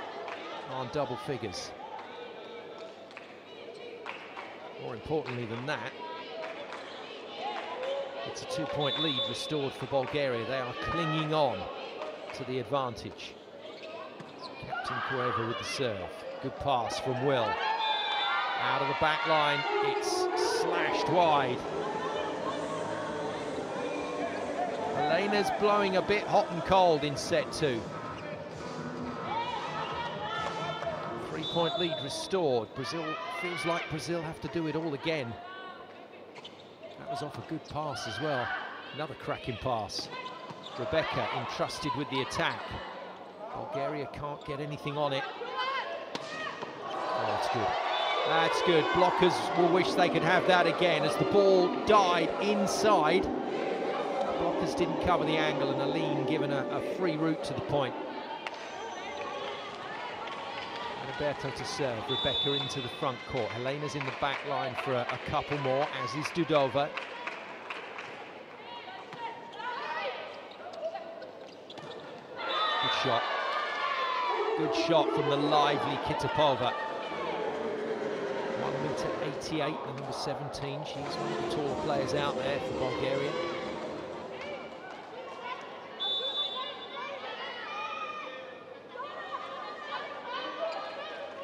on double figures. More importantly than that, it's a 2-point lead restored for Bulgaria. They are clinging on to the advantage. Captain Cueva with the serve. Good pass from Will. Out of the back line, it's slashed wide. Helena's blowing a bit hot and cold in set 2. 3-point lead restored. Brazil, feels like Brazil have to do it all again. That was off a good pass as well. Another cracking pass. Rebecca entrusted with the attack. Bulgaria can't get anything on it. Oh, it's good. That's good. Blockers will wish they could have that again as the ball died inside. Blockers didn't cover the angle, and Aline given a free route to the point. Anaberto to serve. Rebecca into the front court. Helena's in the back line for a couple more, as is Dudova. Good shot. Good shot from the lively Kitapova. 1m88, the number 17. She's one of the taller players out there for Bulgaria.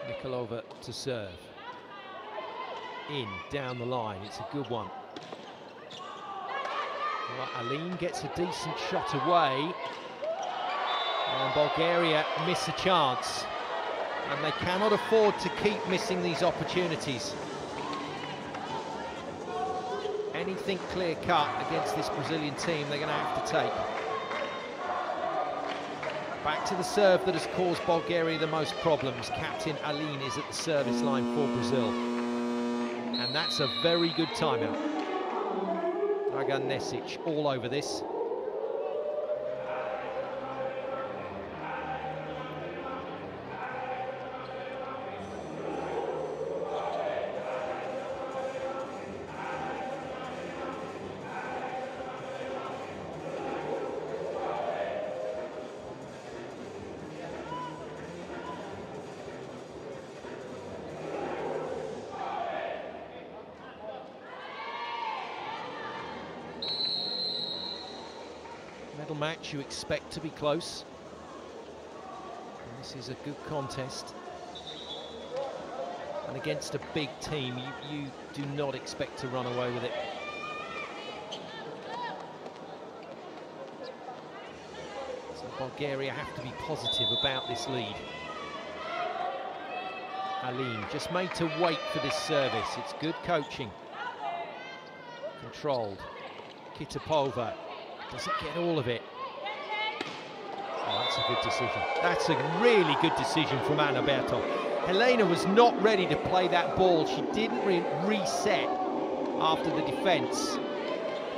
Nikolova to serve. In, down the line, it's a good one. Well, Aline gets a decent shot away. And Bulgaria miss a chance. And they cannot afford to keep missing these opportunities. Anything clear-cut against this Brazilian team they're going to have to take. Back to the serve that has caused Bulgaria the most problems. Captain Aline is at the service line for Brazil. And that's a very good timeout. Dragan Nesic all over this. Medal match, you expect to be close. And this is a good contest. And against a big team, you do not expect to run away with it. So Bulgaria have to be positive about this lead. Aline just made to wait for this service. It's good coaching. Controlled. Kitapova doesn't get all of it. Oh, that's a good decision. That's a really good decision from Anna Berto. Helena was not ready to play that ball. She didn't reset after the defence,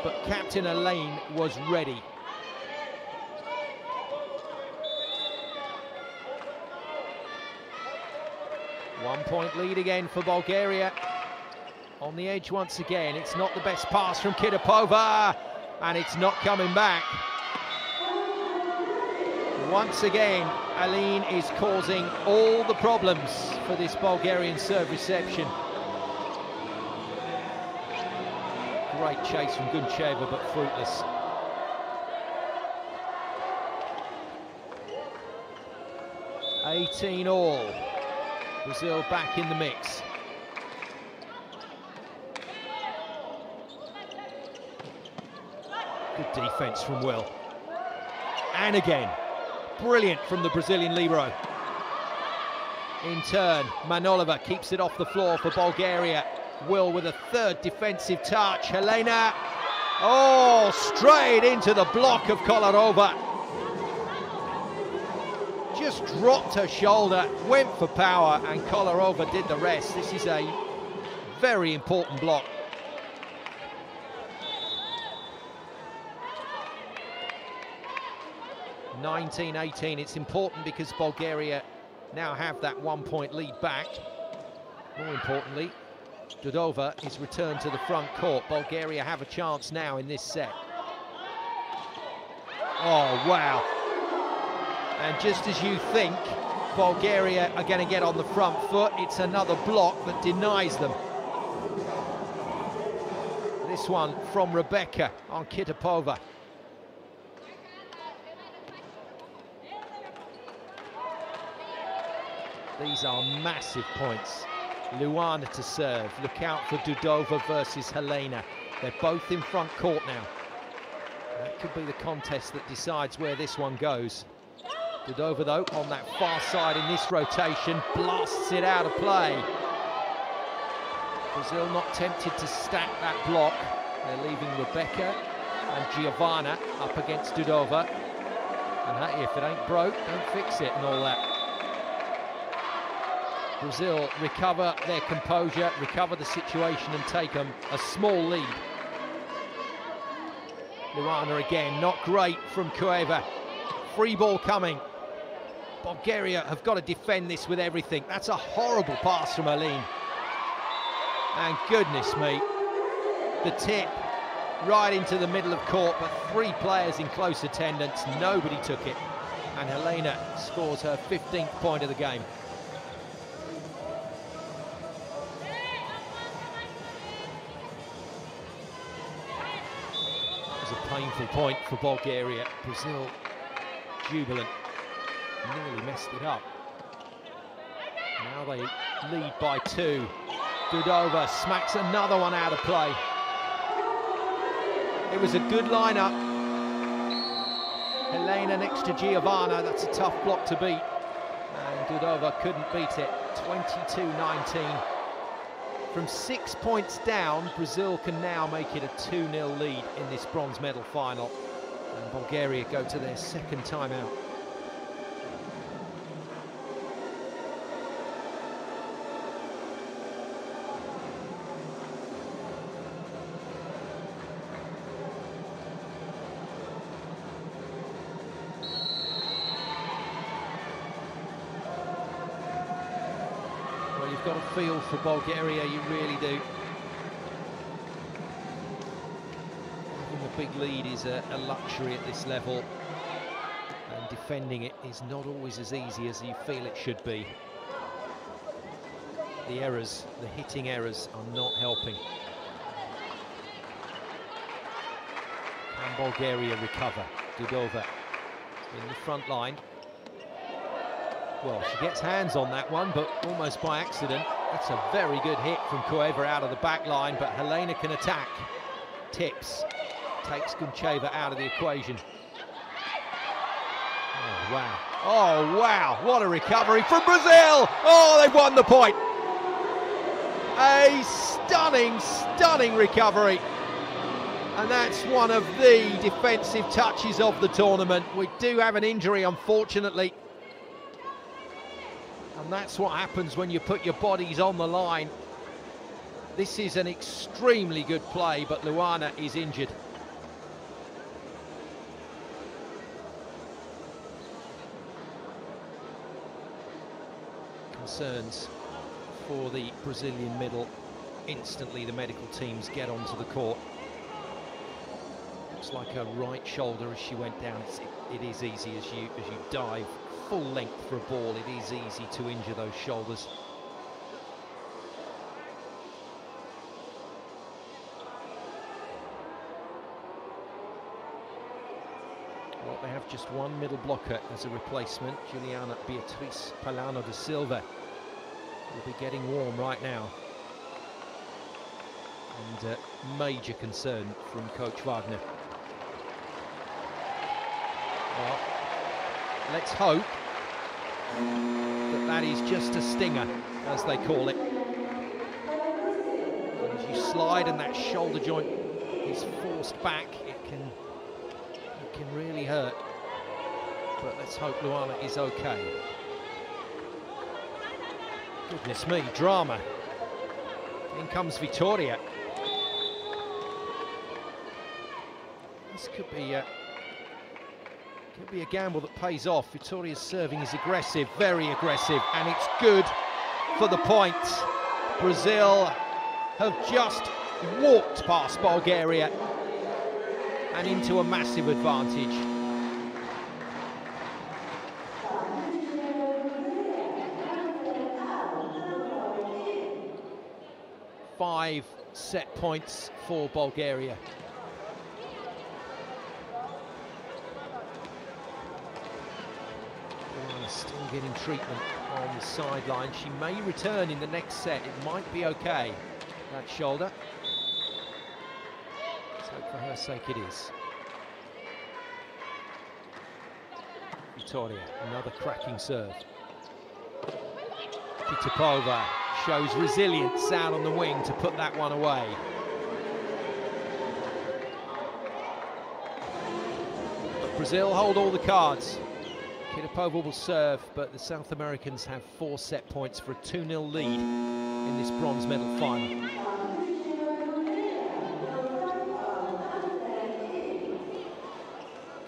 but Captain Aline was ready. One-point lead again for Bulgaria. On the edge once again. It's not the best pass from Kitapova. And it's not coming back. Once again, Aline is causing all the problems for this Bulgarian serve reception. Great chase from Guncheva, but fruitless. (18-all). Brazil back in the mix. Good defence from Will. And again, brilliant from the Brazilian libero. In turn, Manolova keeps it off the floor for Bulgaria. Will with a third defensive touch. Helena, oh, straight into the block of Kolarova. Just dropped her shoulder, went for power, and Kolarova did the rest. This is a very important block. 19-18, it's important because Bulgaria now have that 1-point lead back. More importantly, Dudova is returned to the front court. Bulgaria have a chance now in this set. Oh, wow. And just as you think Bulgaria are going to get on the front foot, it's another block that denies them. This one from Rebecca on Kitapova. These are massive points. Luana to serve. Look out for Dudova versus Helena. They're both in front court now. That could be the contest that decides where this one goes. Dudova, though, on that far side in this rotation, blasts it out of play. Brazil not tempted to stack that block. They're leaving Rebecca and Giovanna up against Dudova. And hey, if it ain't broke, don't fix it and all that. Brazil recover their composure, recover the situation and take them a small lead. Luana again, not great from Kueva. Free ball coming. Bulgaria have got to defend this with everything. That's a horrible pass from Aline. And goodness me, the tip right into the middle of court, but 3 players in close attendance, nobody took it. And Helena scores her 15th point of the game. Painful point for Bulgaria. Brazil jubilant, nearly messed it up. Now Now they lead by 2. Dudova smacks another one out of play. It was a good lineup. Helena next to Giovanna, that's a tough block to beat. And Dudova couldn't beat it, 22-19. From 6 points down, Brazil can now make it a 2-0 lead in this bronze medal final. And Bulgaria go to their second timeout. Well, you've got a feel for Bulgaria, you really do. Having a big lead is a luxury at this level, and defending it is not always as easy as you feel it should be. The errors, the hitting errors, are not helping. Can Bulgaria recover? Dudova in the front line. Well, she gets hands on that one, but almost by accident. That's a very good hit from Koeva out of the back line, but Helena can attack. Tips, takes Guncheva out of the equation. Oh, wow. Oh, wow, what a recovery from Brazil! Oh, they've won the point! A stunning, stunning recovery. And that's one of the defensive touches of the tournament. We do have an injury, unfortunately. And that's what happens when you put your bodies on the line. This is an extremely good play, but Luana is injured. Concerns for the Brazilian middle. Instantly the medical teams get onto the court. Looks like her right shoulder as she went down. It is easy as you dive full length for a ball, it is easy to injure those shoulders. Well, they have just one middle blocker as a replacement. Juliana Beatriz Palano da Silva will be getting warm right now. And major concern from Coach Wagner. Well, let's hope that that is just a stinger, as they call it. And as you slide and that shoulder joint is forced back, it can really hurt. But let's hope Luana is okay. Goodness me, drama. In comes Vitoria. This could be a gamble that pays off. Vitoria's serving is aggressive, very aggressive, and it's good for the points. Brazil have just walked past Bulgaria and into a massive advantage. Five set points for Bulgaria. Still getting treatment on the sideline. She may return in the next set. It might be okay, that shoulder. So for her sake it is. Vitoria, another cracking serve. Kitapova shows resilience out on the wing to put that one away. But Brazil hold all the cards. Kitapova will serve, but the South Americans have 4 set points for a 2-0 lead in this bronze medal final.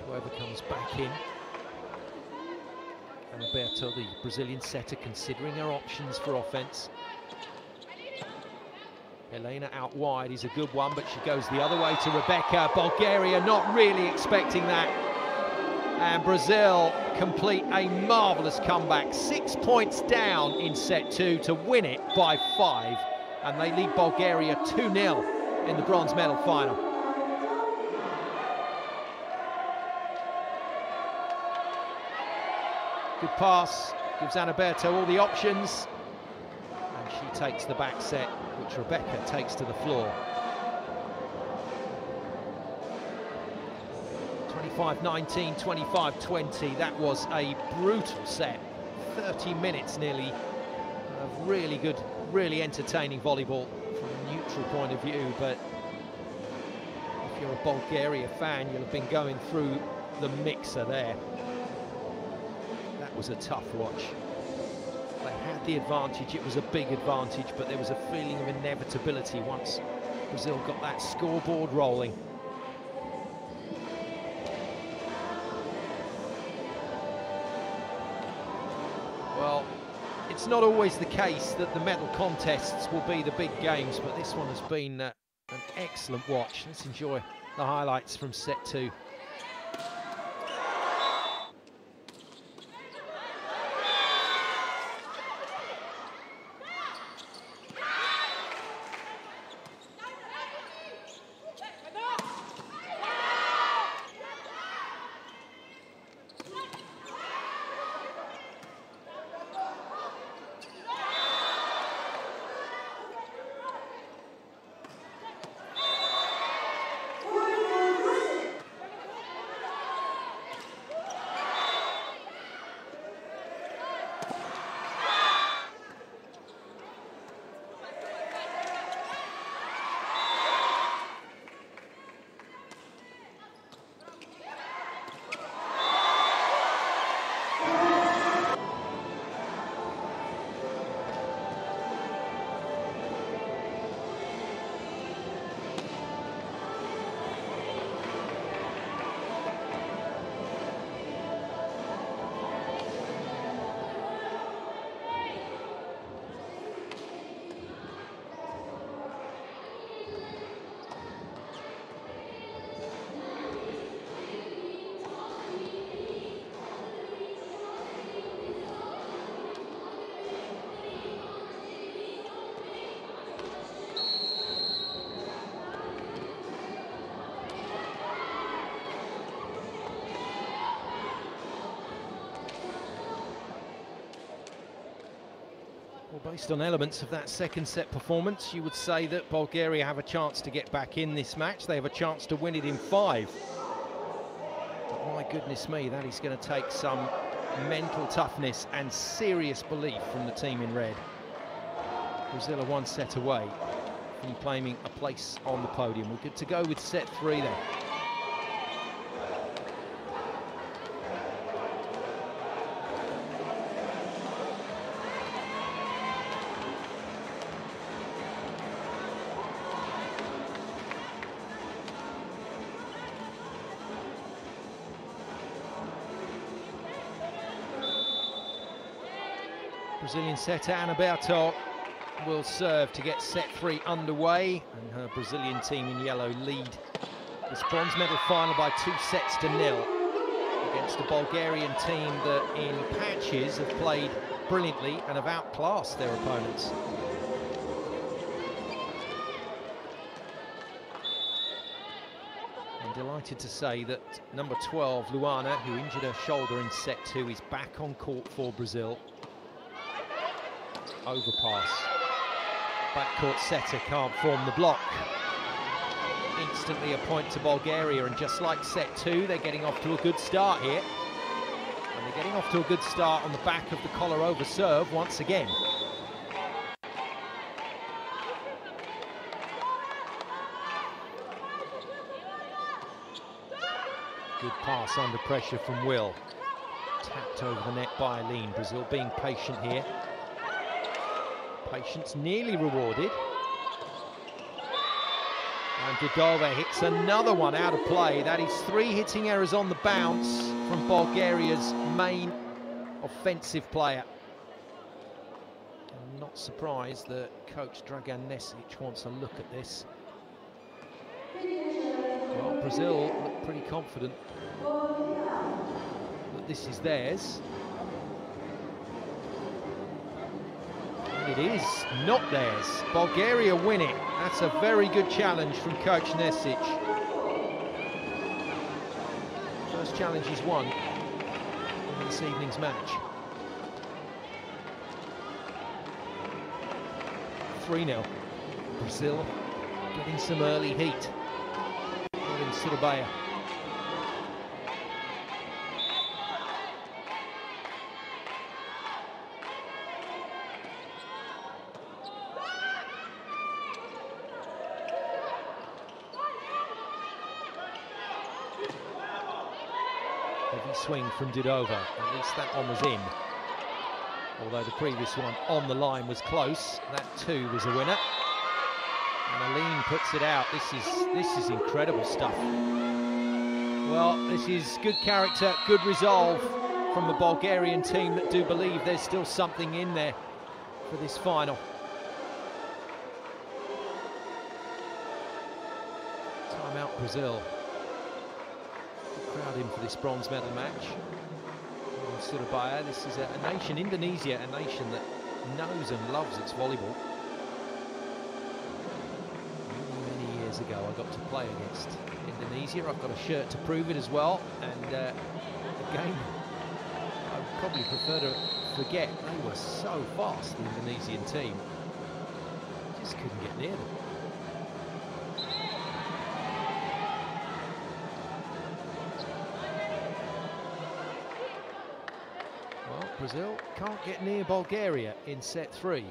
Whoever comes back in. And Alberto, the Brazilian setter, considering her options for offense. Helena out wide is a good one, but she goes the other way to Rebecca. Bulgaria not really expecting that. And Brazil complete a marvellous comeback. 6 points down in set 2 to win it by 5. And they lead Bulgaria 2-0 in the bronze medal final. Good pass, gives Anaberto all the options. She takes the back set, which Rebecca takes to the floor. 25-19, 25-20. That was a brutal set. 30 minutes nearly of really good, really entertaining volleyball from a neutral point of view. But if you're a Bulgaria fan, you'll have been going through the mixer there. That was a tough watch. They had the advantage, it was a big advantage, but there was a feeling of inevitability once Brazil got that scoreboard rolling. Well, it's not always the case that the medal contests will be the big games, but this one has been an excellent watch. Let's enjoy the highlights from set 2. Well, based on elements of that second set performance, you would say that Bulgaria have a chance to get back in this match. They have a chance to win it in 5. But my goodness me, that is going to take some mental toughness and serious belief from the team in red. Brazil are 1 set away from claiming a place on the podium. We're good to go with set 3 then. Brazilian setter Anaberto will serve to get set 3 underway, and her Brazilian team in yellow lead this bronze medal final by 2-0 against a Bulgarian team that in patches have played brilliantly and have outclassed their opponents. I'm delighted to say that number 12, Luana, who injured her shoulder in set 2, is back on court for Brazil. Overpass. Backcourt setter can't form the block. Instantly a point to Bulgaria, and just like set 2, they're getting off to a good start here. And they're getting off to a good start on the back of the collar over serve once again. Good pass under pressure from Will. Tapped over the net by Aline. Brazil being patient here. Patience nearly rewarded. And Dudova hits another one out of play. That is 3 hitting errors on the bounce from Bulgaria's main offensive player. I'm not surprised that coach Dragan Nesic wants a look at this. Well, Brazil look pretty confident that this is theirs. It is not theirs. Bulgaria win it. That's a very good challenge from coach Nesic. First challenge is won in this evening's match. 3-0. Brazil getting some early heat in Surabaya. Heavy swing from Dudova, at least that one was in. Although the previous one on the line was close, that too was a winner. And Aline puts it out. This is incredible stuff. Well, this is good character, good resolve from the Bulgarian team that do believe there's still something in there for this final. Time out Brazil. Crowd in for this bronze medal match in Surabaya. This is a nation, Indonesia, a nation that knows and loves its volleyball. Many years ago I got to play against Indonesia. I've got a shirt to prove it as well, and a game I would probably prefer to forget. They were so fast, the Indonesian team. Just couldn't get near them. Brazil can't get near Bulgaria in set 3.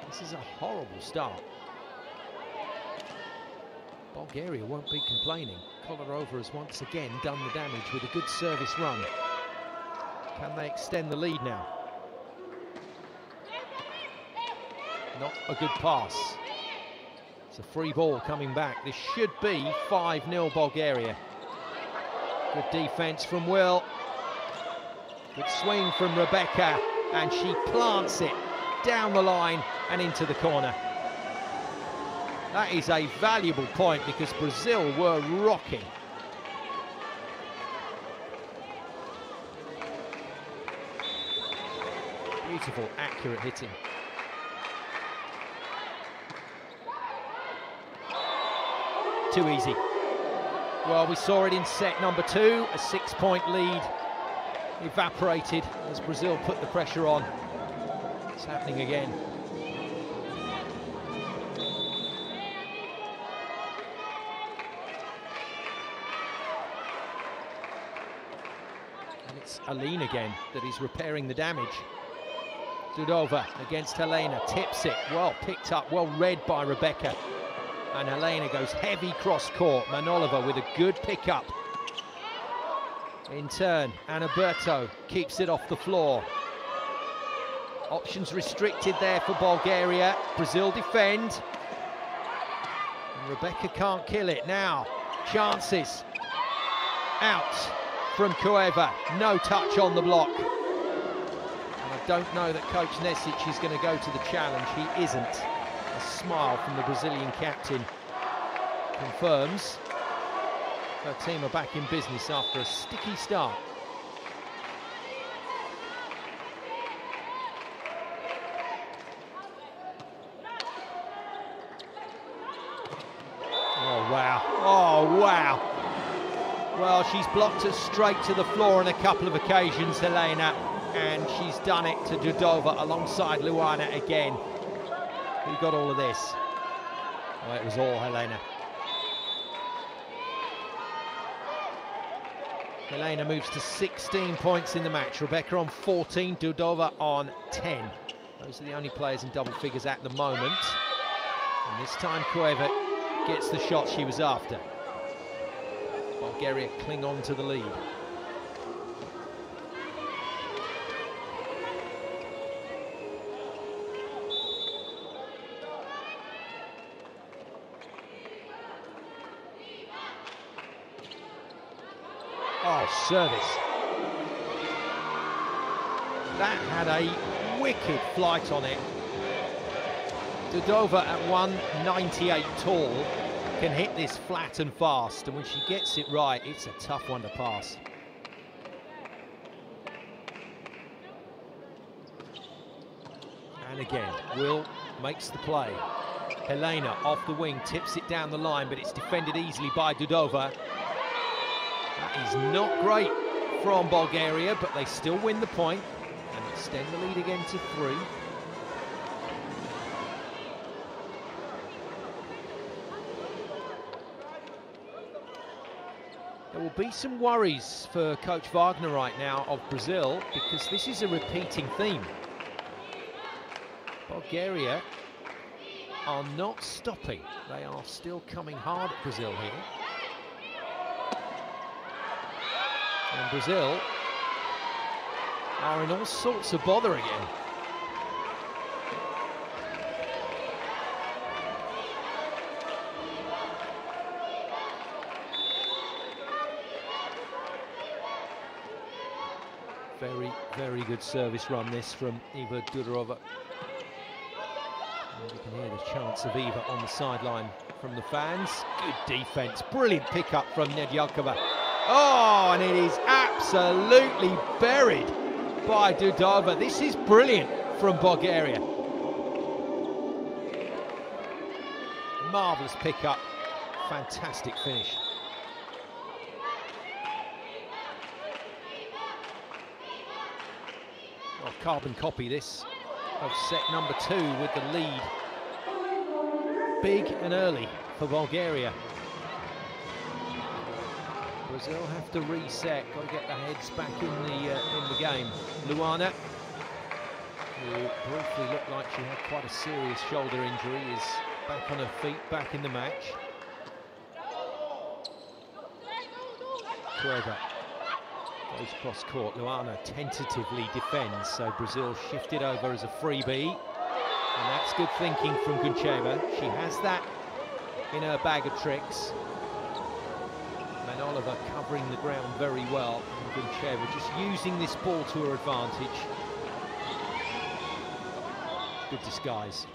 This is a horrible start. Bulgaria won't be complaining. Kolarova has once again done the damage with a good service run. Can they extend the lead now? Not a good pass. It's a free ball coming back. This should be 5-0 Bulgaria. Good defense from Will. Good swing from Rebecca, and she plants it down the line and into the corner. That is a valuable point because Brazil were rocking. Beautiful, accurate hitting. Too easy. Well, we saw it in set number 2, a 6-point lead evaporated as Brazil put the pressure on. It's happening again. And it's Aline again that is repairing the damage. Dudova against Helena, tips it, well picked up, well read by Rebecca. And Helena goes heavy cross court. Manolova with a good pick-up. In turn, Anaberto keeps it off the floor. Options restricted there for Bulgaria. Brazil defend. And Rebecca can't kill it now. Chances. Out from Cueva. No touch on the block. And I don't know that Coach Nesic is going to go to the challenge. He isn't. A smile from the Brazilian captain confirms her team are back in business after a sticky start. Oh, wow. Oh, wow. Well, she's blocked us straight to the floor on a couple of occasions, Helena, and she's done it to Dudova alongside Luana again. Who got all of this? Oh, it was all Helena. Helena moves to 16 points in the match. Rebecca on 14, Dudova on 10. Those are the only players in double figures at the moment. And this time Cueva gets the shot she was after. Bulgaria cling on to the lead. Oh, service. That had a wicked flight on it. Dudova at 198 tall can hit this flat and fast, and when she gets it right, it's a tough one to pass. And again, Will makes the play. Helena off the wing, tips it down the line, but it's defended easily by Dudova. That is not great from Bulgaria, but they still win the point and extend the lead again to 3. There will be some worries for Coach Wagner right now of Brazil, because this is a repeating theme. Bulgaria are not stopping. They are still coming hard at Brazil here. And Brazil are in all sorts of bother again. Very, very good service run this from Eva Dudorova. And you can hear the chants of Eva on the sideline from the fans. Good defence, brilliant pickup from Nedyalkova. Oh, and it is absolutely buried by Dudova. This is brilliant from Bulgaria. Marvellous pickup, fantastic finish. Well, carbon copy this of set number 2 with the lead. Big and early for Bulgaria. Brazil have to reset, got to get their heads back in the game. Luana, who briefly looked like she had quite a serious shoulder injury, is back on her feet, back in the match. Cueva goes cross court. Luana tentatively defends, so Brazil shifted over as a freebie. And that's good thinking from Guncheva. She has that in her bag of tricks. And Oliver covering the ground very well. And Guncheva just using this ball to her advantage. Good disguise.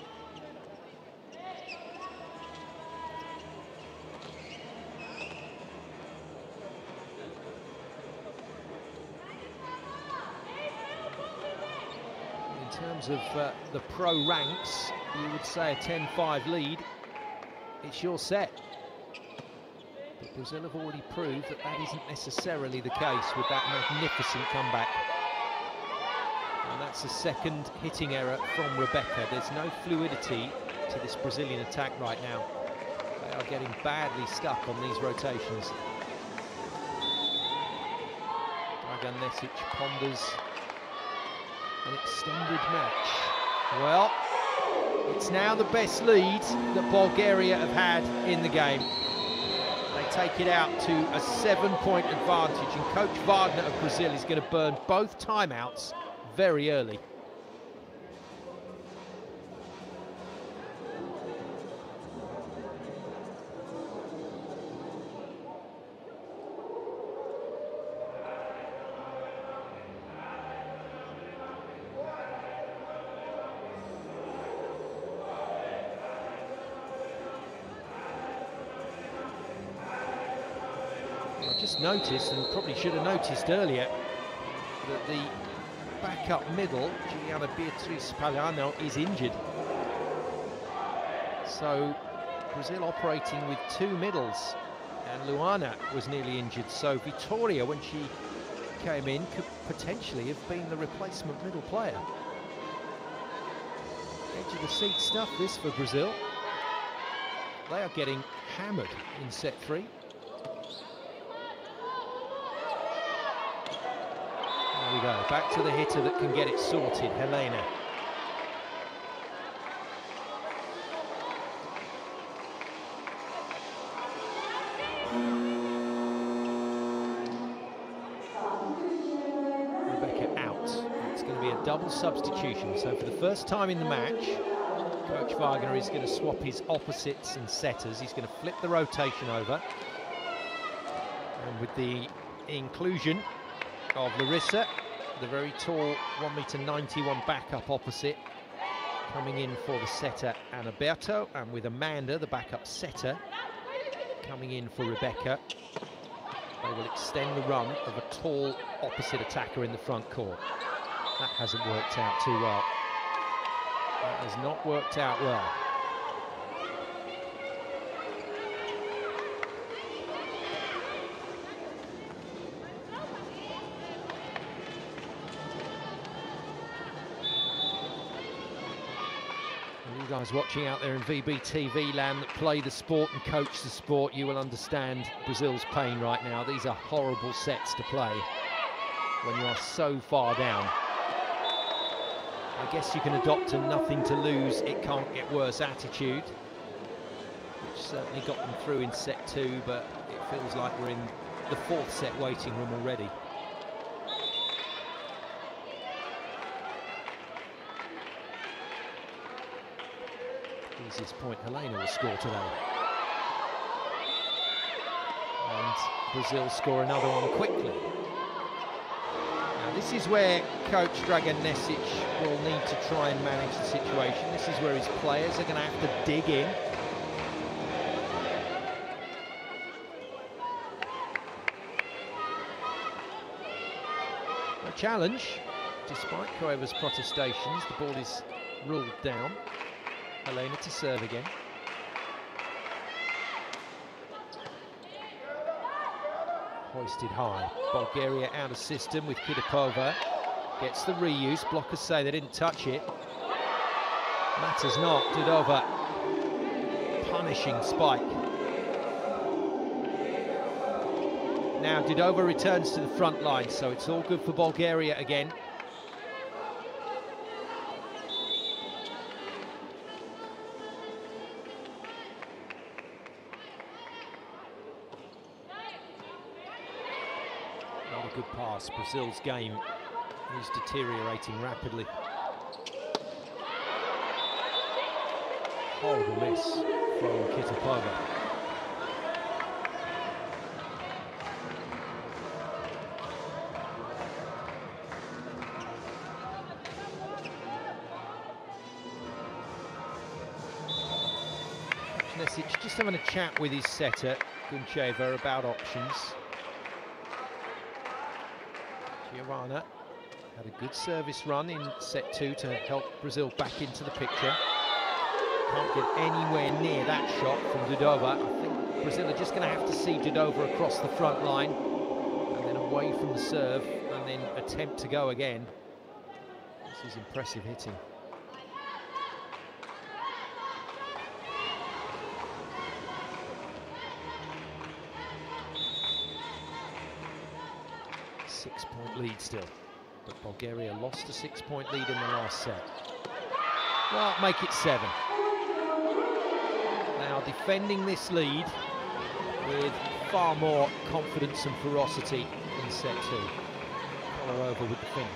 In terms of the pro ranks, you would say a 10-5 lead. It's your set. But Brazil have already proved that that isn't necessarily the case with that magnificent comeback. And that's a second hitting error from Rebecca. There's no fluidity to this Brazilian attack right now. They are getting badly stuck on these rotations. Dragan Nesic ponders an extended match. Well, it's now the best lead that Bulgaria have had in the game. They take it out to a 7-point advantage, and Coach Wagner of Brazil is going to burn both timeouts very early. I just noticed, and probably should have noticed earlier, that the backup middle, Juliana Beatriz Palhano, is injured. So Brazil operating with 2 middles, and Luana was nearly injured. So Vitória, when she came in, could potentially have been the replacement middle player. Edge of the seat stuff this for Brazil. They are getting hammered in set 3. There we go, back to the hitter that can get it sorted, Helena. Rebecca out. It's going to be a double substitution. So for the first time in the match, Coach Wagner is going to swap his opposites and setters. He's going to flip the rotation over. And with the inclusion of Larissa, the very tall 1m91 backup opposite, coming in for the setter Anaberto, and with Amanda, the backup setter, coming in for Rebecca. They will extend the run of a tall opposite attacker in the front court. That hasn't worked out too well. That has not worked out well. You guys watching out there in VBTV land that play the sport and coach the sport, you will understand Brazil's pain right now. These are horrible sets to play when you are so far down. I guess you can adopt a nothing to lose, it can't get worse attitude, which certainly got them through in set 2, but it feels like we're in the 4th set waiting room already. Easiest point Helena will score today. And Brazil score another one quickly. Now this is where coach Dragan Nesic will need to try and manage the situation. This is where his players are going to have to dig in. A challenge, despite Koeva's protestations, the ball is ruled down. Helena to serve again. Hoisted high. Bulgaria out of system with Kitapova. Gets the reuse. Blockers say they didn't touch it. Matters not. Dudova punishing spike. Now Dudova returns to the front line, so it's all good for Bulgaria again. Not a good pass. Brazil's game is deteriorating rapidly. Horrible miss from Kitapova. Nesic just having a chat with his setter, Guncheva, about options. Giovanna had a good service run in set 2 to help Brazil back into the picture. Can't get anywhere near that shot from Dudova. I think Brazil are just going to have to see Dudova across the front line and then away from the serve and then attempt to go again. This is impressive hitting. Six-point lead still, but Bulgaria lost a 6-point lead in the last set. Well, make it 7. Now defending this lead with far more confidence and ferocity in set 2. Follow over with the finish.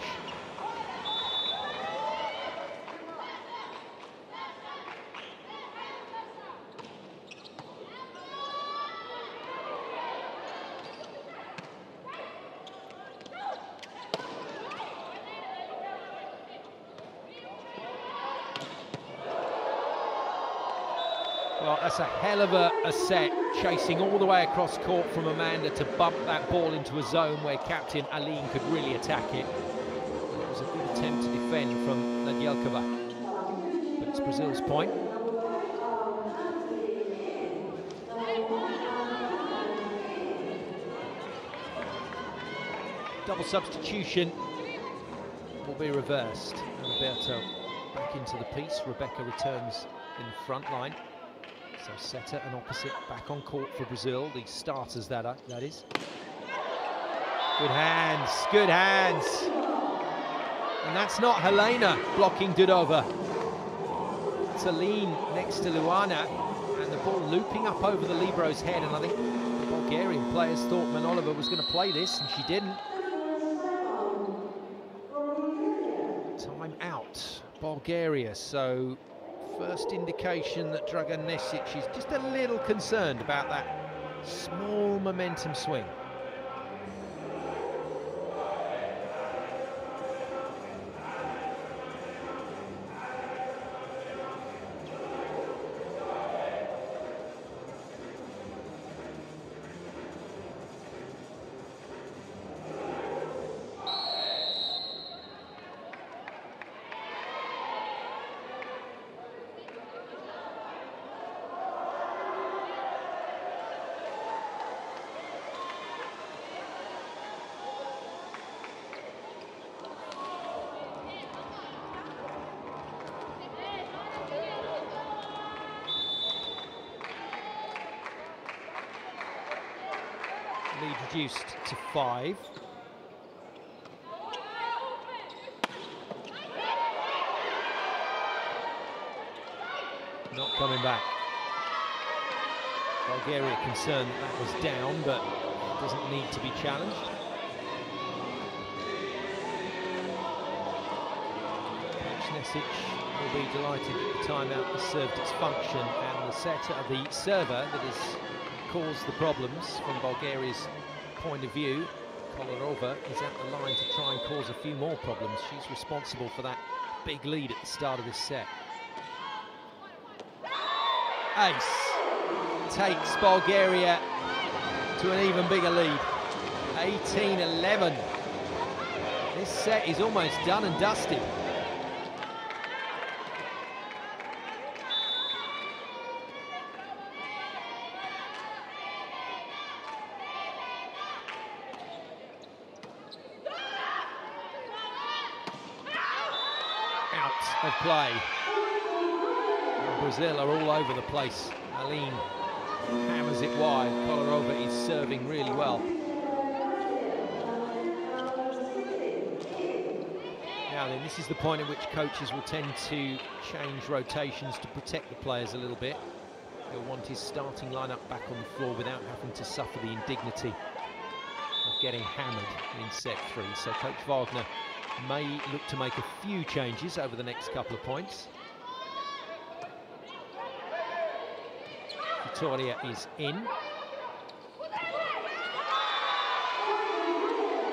Well, that's a hell of a set, chasing all the way across court from Amanda to bump that ball into a zone where captain Aline could really attack it. It was a good attempt to defend from Nadielkova, but it's Brazil's point. Double substitution will be reversed. Roberto back into the piece. Rebecca returns in the front line. So setter and opposite back on court for Brazil, the starters that is. Good hands, good hands. And that's not Helena blocking Dudova. It's Aline next to Luana, and the ball looping up over the libro's head, and I think the Bulgarian players thought Manolova was going to play this, and she didn't. Time out, Bulgaria, so first indication that Dragan Nesic is just a little concerned about that small momentum swing. Lead reduced to 5. Not coming back. Bulgaria concerned that was down, but doesn't need to be challenged. Nesic will be delighted that the timeout has served its function, and the server that has caused the problems from Bulgaria's point of view, Kolarova, is at the line to try and cause a few more problems. She's responsible for that big lead at the start of this set. Ace takes Bulgaria to an even bigger lead, 18-11. This set is almost done and dusted. Out of play. And Brazil are all over the place. Aline hammers it wide. Kolarova is serving really well. Now then, this is the point at which coaches will tend to change rotations to protect the players a little bit. He'll want his starting lineup back on the floor without having to suffer the indignity of getting hammered in set 3. So Coach Wagner may look to make a few changes over the next couple of points. Victoria is in.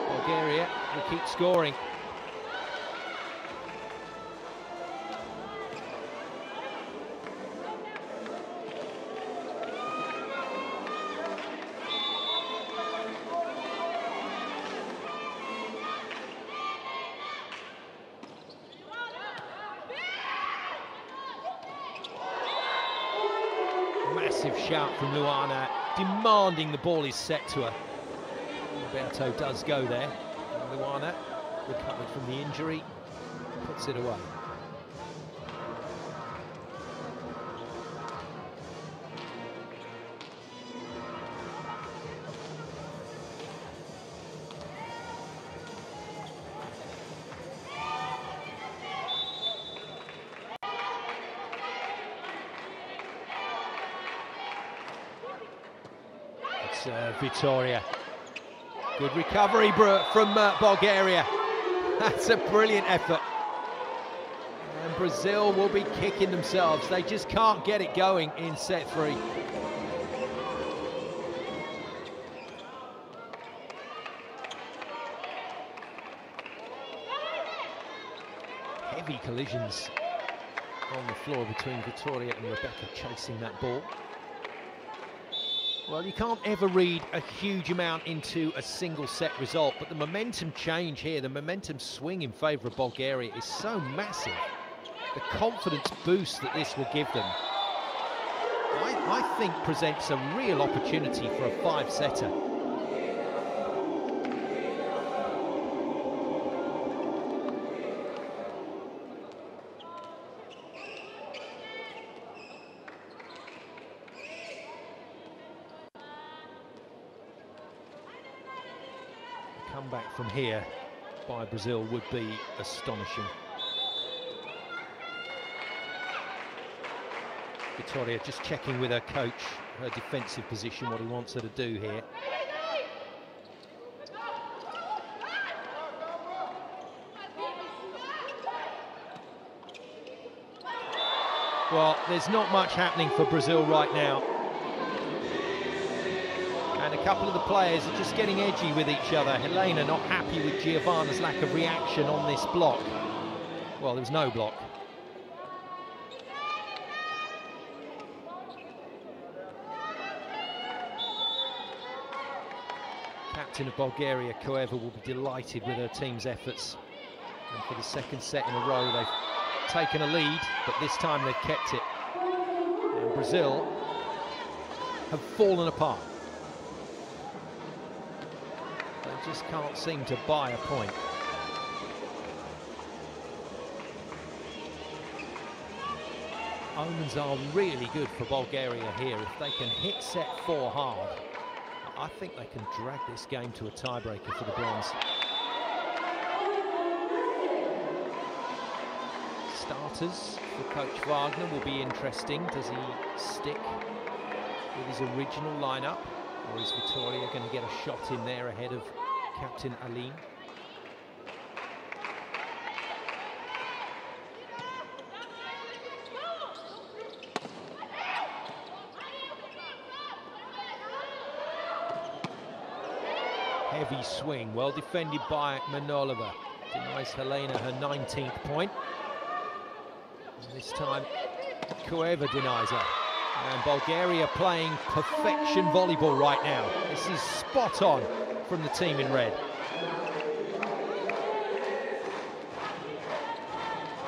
Bulgaria will keep scoring. Massive shout from Luana, demanding the ball is set to her. Roberto does go there. And Luana, recovered from the injury, puts it away. Victoria. Good recovery from Bulgaria. That's a brilliant effort. And Brazil will be kicking themselves. They just can't get it going in set 3. Heavy collisions on the floor between Victoria and Rebecca chasing that ball. Well, you can't ever read a huge amount into a single set result, but the momentum change here, the momentum swing in favour of Bulgaria is so massive. The confidence boost that this will give them, I think presents a real opportunity for a 5-setter. Comeback from here by Brazil would be astonishing. Victoria just checking with her coach, her defensive position, what he wants her to do here. Well, there's not much happening for Brazil right now. And a couple of the players are just getting edgy with each other. Helena not happy with Giovanna's lack of reaction on this block. Well, there was no block. Captain of Bulgaria, Koeva, will be delighted with her team's efforts. And for the second set in a row, they've taken a lead, but this time they've kept it. And Brazil have fallen apart. They just can't seem to buy a point. Omens are really good for Bulgaria here. If they can hit set 4 hard, I think they can drag this game to a tiebreaker for the bronze. Starters for Coach Wagner will be interesting. Does he stick with his original lineup, or is Victoria going to get a shot in there ahead of Captain Aline? Heavy swing, well defended by Manolova. Denies Helena her 19th point. And this time, Koeva denies her. And Bulgaria playing perfection volleyball right now. This is spot on from the team in red.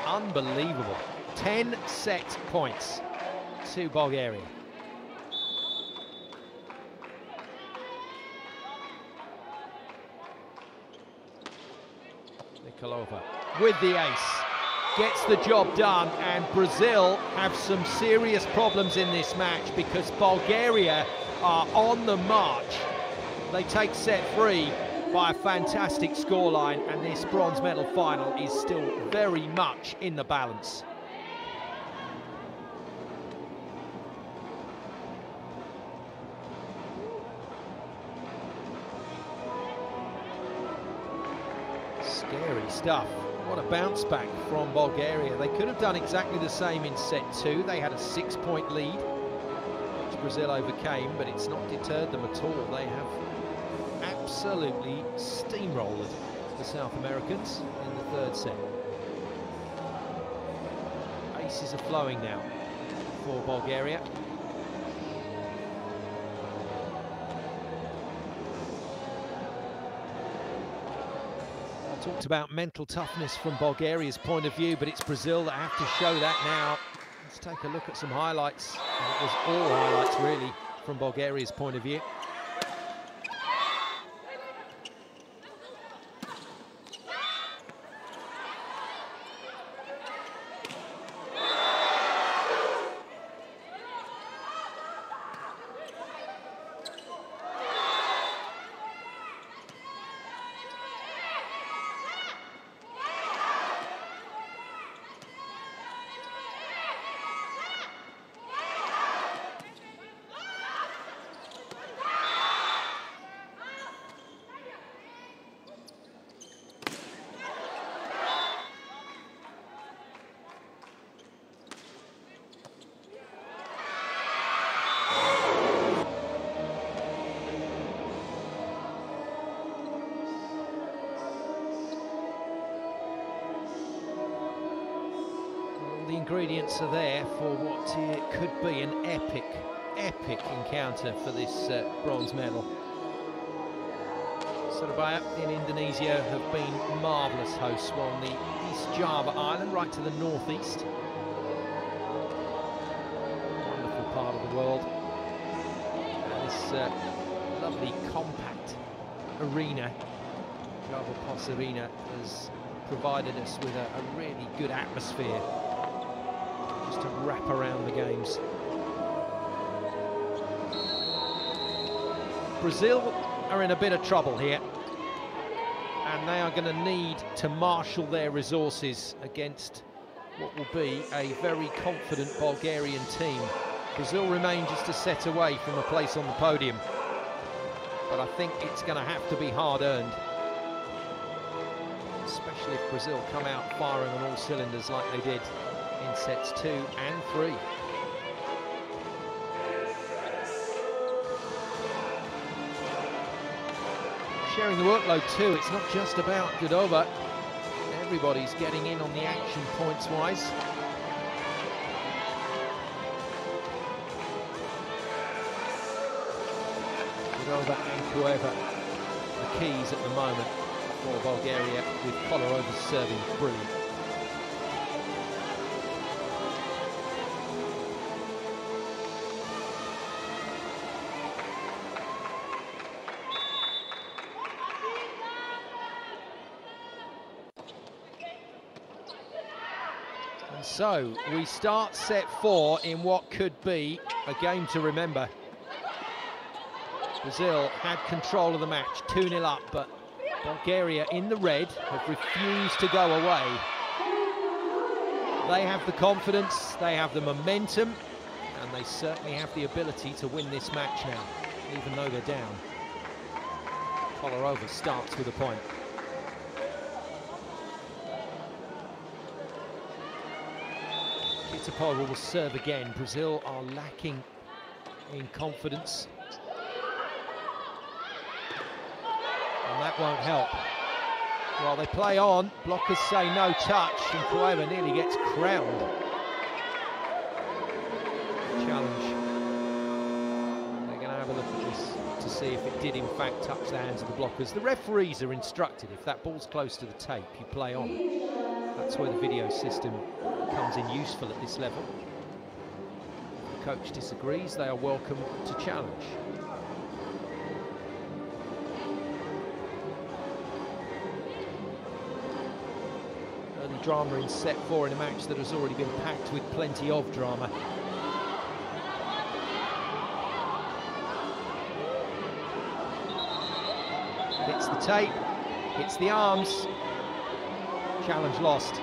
Unbelievable. 10 set points to Bulgaria. Nikolova with the ace, gets the job done, and Brazil have some serious problems in this match because Bulgaria are on the march. They take set 3 by a fantastic scoreline, and this bronze medal final is still very much in the balance. Scary stuff. What a bounce back from Bulgaria. They could have done exactly the same in set 2. They had a 6-point lead, which Brazil overcame, but it's not deterred them at all. They have absolutely steamrolled the South Americans in the 3rd set. Aces are flowing now for Bulgaria. Talked about mental toughness from Bulgaria's point of view, but it's Brazil that have to show that now. Let's take a look at some highlights. And it was all highlights really from Bulgaria's point of view. The ingredients are there for what could be an epic encounter for this bronze medal. Surabaya in Indonesia have been marvellous hosts on the East Java Island, right to the northeast. Wonderful part of the world. And this lovely compact arena, Java Pos Arena, has provided us with a really good atmosphere just to wrap around the games. Brazil are in a bit of trouble here, and they are going to need to marshal their resources against what will be a very confident Bulgarian team. Brazil remain just a set away from a place on the podium, but I think it's going to have to be hard-earned, especially if Brazil come out firing on all cylinders like they did in sets 2 and 3. Sharing the workload too, it's not just about Godova. Everybody's getting in on the action points-wise. Godova and Koeva, the keys at the moment for Bulgaria, with Kolarova serving brilliant. And so we start set 4 in what could be a game to remember. Brazil had control of the match, 2-0 up, but Bulgaria in the red have refused to go away. They have the confidence, they have the momentum, and they certainly have the ability to win this match now, even though they're down. Kolarova starts with a point. Kitapova will serve again. Brazil are lacking in confidence. And that won't help. While they play on, blockers say no touch, and Cueva nearly gets crowned. Challenge. They're going to have a look at this to see if it did in fact touch the hands of the blockers. The referees are instructed, if that ball's close to the tape, you play on. That's where the video system comes in useful at this level. If the coach disagrees, they are welcome to challenge. Early drama in set 4 in a match that has already been packed with plenty of drama. Hits the tape, hits the arms. Challenge lost.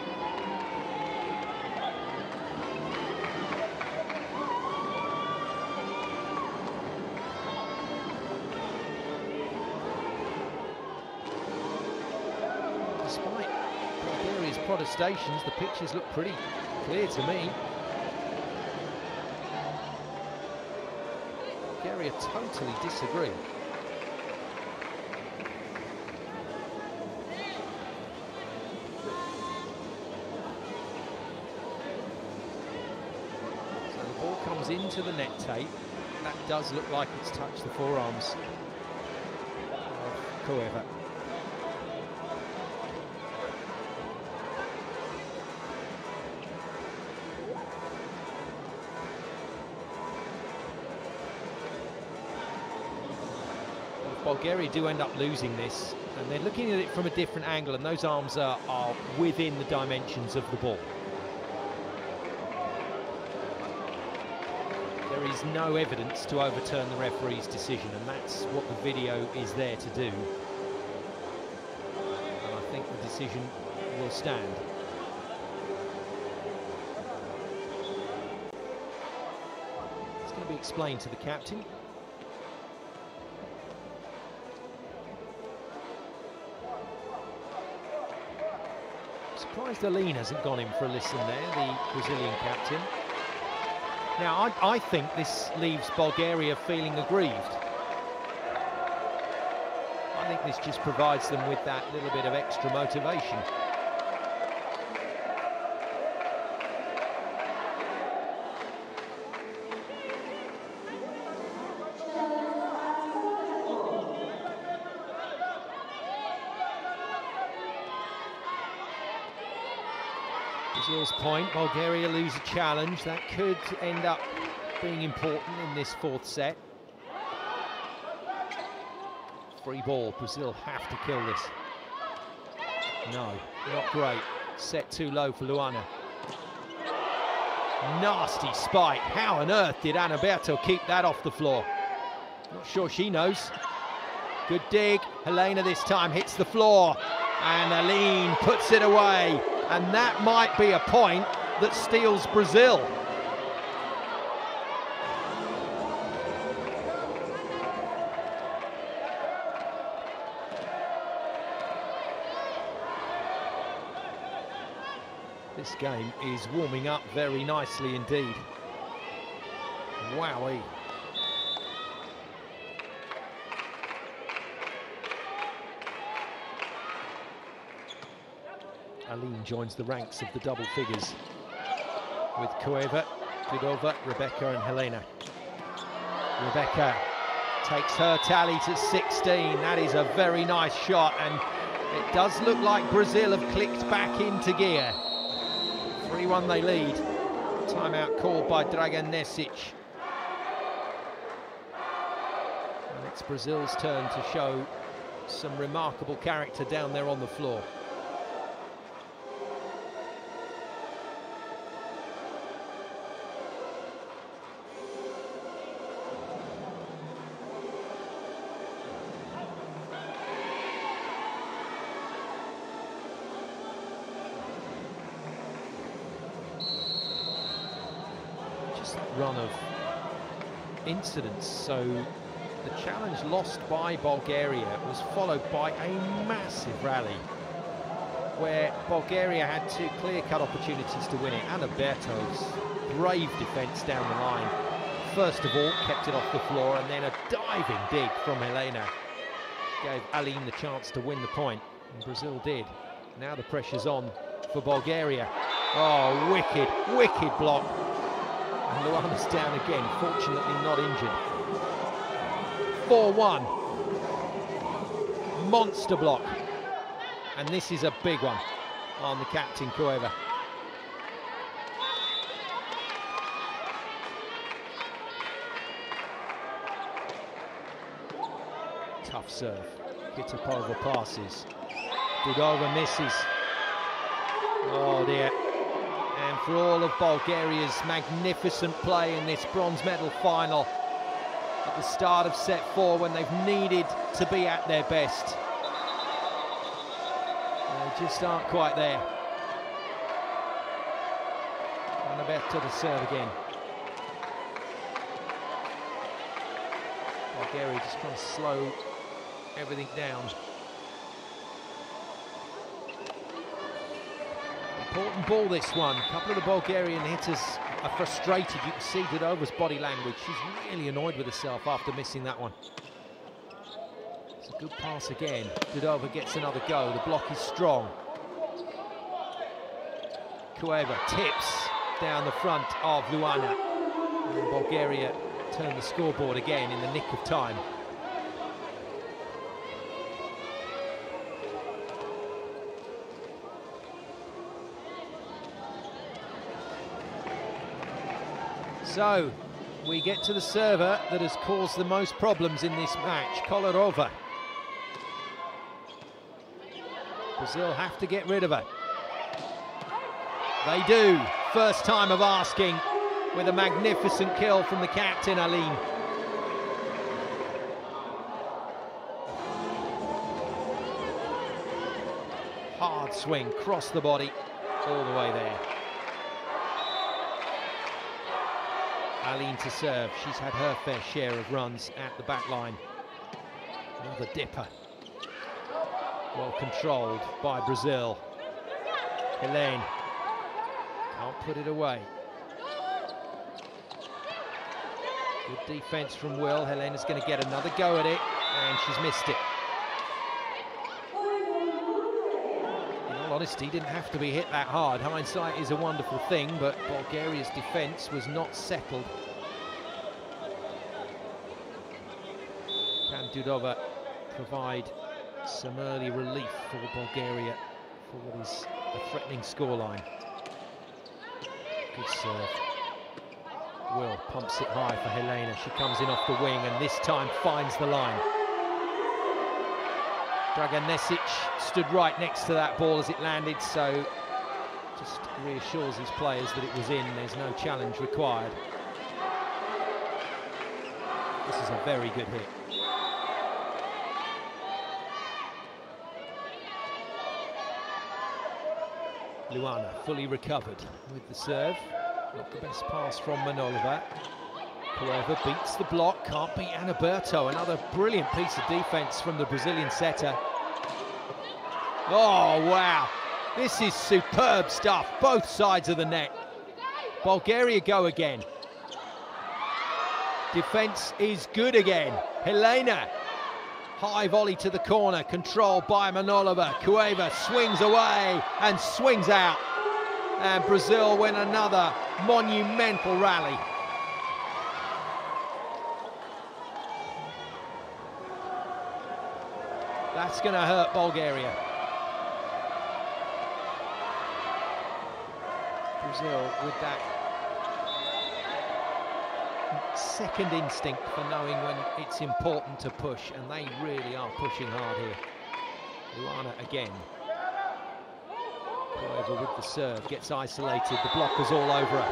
Despite Bulgaria's protestations, the pictures look pretty clear to me. Bulgaria totally disagree. Comes into the net tape. That does look like it's touched the forearms of Cueva. If Bulgaria do end up losing this, and they're looking at it from a different angle, and those arms are within the dimensions of the ball. There is no evidence to overturn the referee's decision, and that's what the video is there to do. And I think the decision will stand. It's going to be explained to the captain. Surprised Aline hasn't gone in for a listen there, the Brazilian captain. Now, I think this leaves Bulgaria feeling aggrieved. I think this just provides them with that little bit of extra motivation. Brazil's point, Bulgaria lose a challenge. That could end up being important in this fourth set. Free ball, Brazil have to kill this. No, not great. Set too low for Luana. Nasty spike. How on earth did Anaberto keep that off the floor? Not sure she knows. Good dig. Helena this time hits the floor. And Aline puts it away. And that might be a point that steals Brazil. This game is warming up very nicely indeed. Wowee. Aline joins the ranks of the double figures with Cueva, Dudova, Rebecca and Helena. Rebecca takes her tally to 16. That is a very nice shot, and it does look like Brazil have clicked back into gear. 3-1 they lead. Timeout called by Dragan Nesic. And it's Brazil's turn to show some remarkable character down there on the floor. this run of incidents. So the challenge lost by Bulgaria was followed by a massive rally where Bulgaria had two clear-cut opportunities to win it. And Alberto's brave defence down the line. First of all, kept it off the floor, and then a diving dig from Helena gave Aline the chance to win the point, and Brazil did. Now the pressure's on for Bulgaria. Oh, wicked, wicked block. And Luana's down again, fortunately not injured. 4-1. Monster block. And this is a big one on the captain, Cueva. Tough serve. Kitapova passes. Dudova misses. Oh dear. And for all of Bulgaria's magnificent play in this bronze medal final, at the start of set 4, when they've needed to be at their best, they just aren't quite there. Alberto to serve again. Bulgaria just trying to slow everything down. Important ball, this one. A couple of the Bulgarian hitters are frustrated. You can see Dudova's body language. She's really annoyed with herself after missing that one. It's a good pass again. Dudova gets another go. The block is strong. Cueva tips down the front of Luana. And Bulgaria turn the scoreboard again in the nick of time. So, we get to the server that has caused the most problems in this match, Kolarova. Brazil have to get rid of her. They do. First time of asking, with a magnificent kill from the captain, Aline. Hard swing, cross the body, all the way there. Aline to serve. She's had her fair share of runs at the back line. Another dipper. Well controlled by Brazil. Helene can't put it away. Good defense from Will. Helena's going to get another go at it, and she's missed it. In all honesty, didn't have to be hit that hard. Hindsight is a wonderful thing, but Bulgaria's defense was not settled. Can Dudova provide some early relief for Bulgaria for what is a threatening scoreline? Good serve. Will pumps it high for Helena. She comes in off the wing and this time finds the line. Draganesic stood right next to that ball as it landed, so just reassures his players that it was in. There's no challenge required. This is a very good hit. Luana fully recovered with the serve. Not the best pass from Manolova. Cueva beats the block, can't beat Anaberto. Another brilliant piece of defense from the Brazilian setter. Oh, wow. This is superb stuff, both sides of the net. Bulgaria go again. Defense is good again. Helena, high volley to the corner, controlled by Manolova. Cueva swings away and swings out. And Brazil win another monumental rally. That's going to hurt Bulgaria. Brazil with that second instinct for knowing when it's important to push, and they really are pushing hard here. Luana again. Cueva with the serve, gets isolated, the blockers all over her.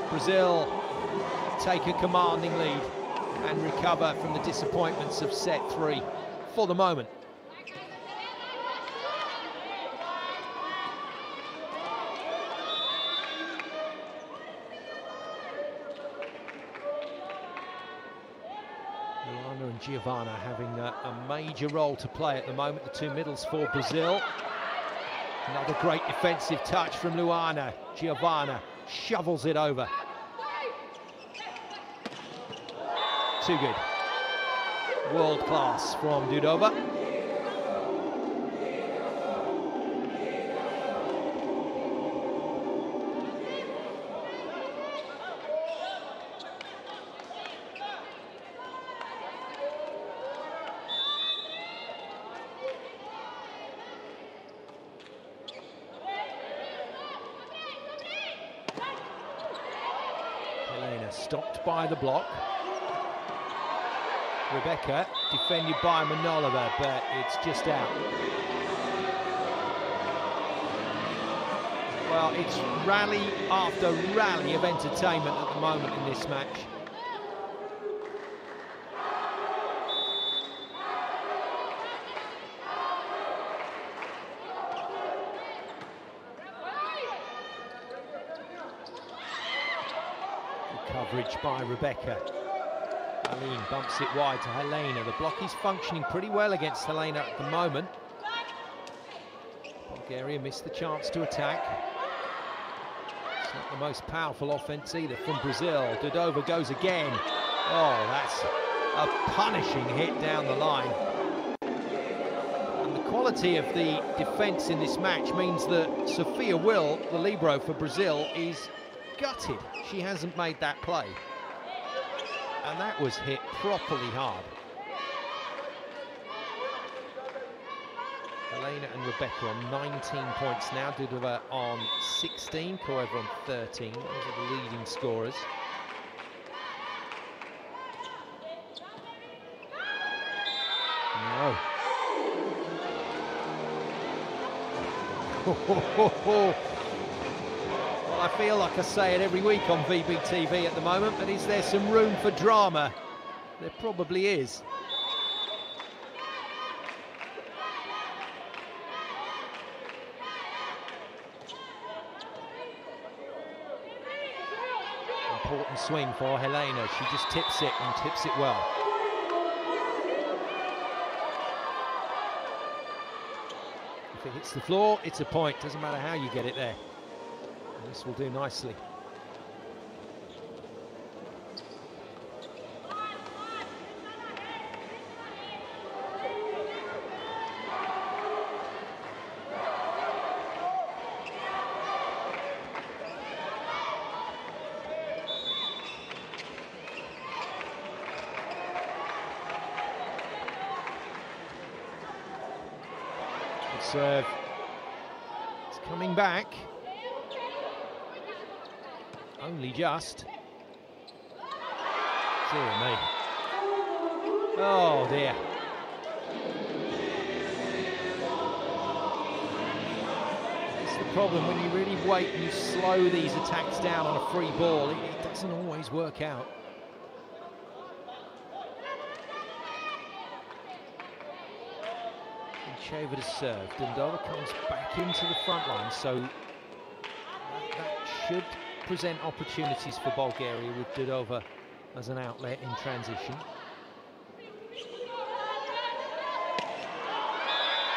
Brazil take a commanding lead and recover from the disappointments of set 3 for the moment. and Giovanna having a major role to play at the moment, the two middles for Brazil. Another great defensive touch from Luana. Giovanna shovels it over. Too good. World class from Dudova. Helena stopped by the block. Rebecca defended by Manolova, but it's just out. Well, it's rally after rally of entertainment at the moment in this match. Good coverage by Rebecca. Aline bumps it wide to Helena. The block is functioning pretty well against Helena at the moment. Bulgaria missed the chance to attack. It's not the most powerful offense either from Brazil. Dudova goes again. Oh, that's a punishing hit down the line. And the quality of the defence in this match means that Sophia Will, the libero for Brazil, is gutted. She hasn't made that play. And that was hit properly hard. Helena and Rebecca on 19 points now. Dudova on 16, Koeva on 13. Those are the leading scorers. No. Well, I feel like I say it every week on VBTV at the moment, but is there some room for drama? There probably is. Important swing for Helena. She just tips it and tips it well. If it hits the floor, it's a point. Doesn't matter how you get it there. And this will do nicely. Good serve. It's coming back. Only just. Dear me. Oh dear. It's the problem when you really wait and you slow these attacks down on a free ball. It doesn't always work out. Sheva to serve. Dundova comes back into the front line, so that should present opportunities for Bulgaria with Dudova as an outlet in transition.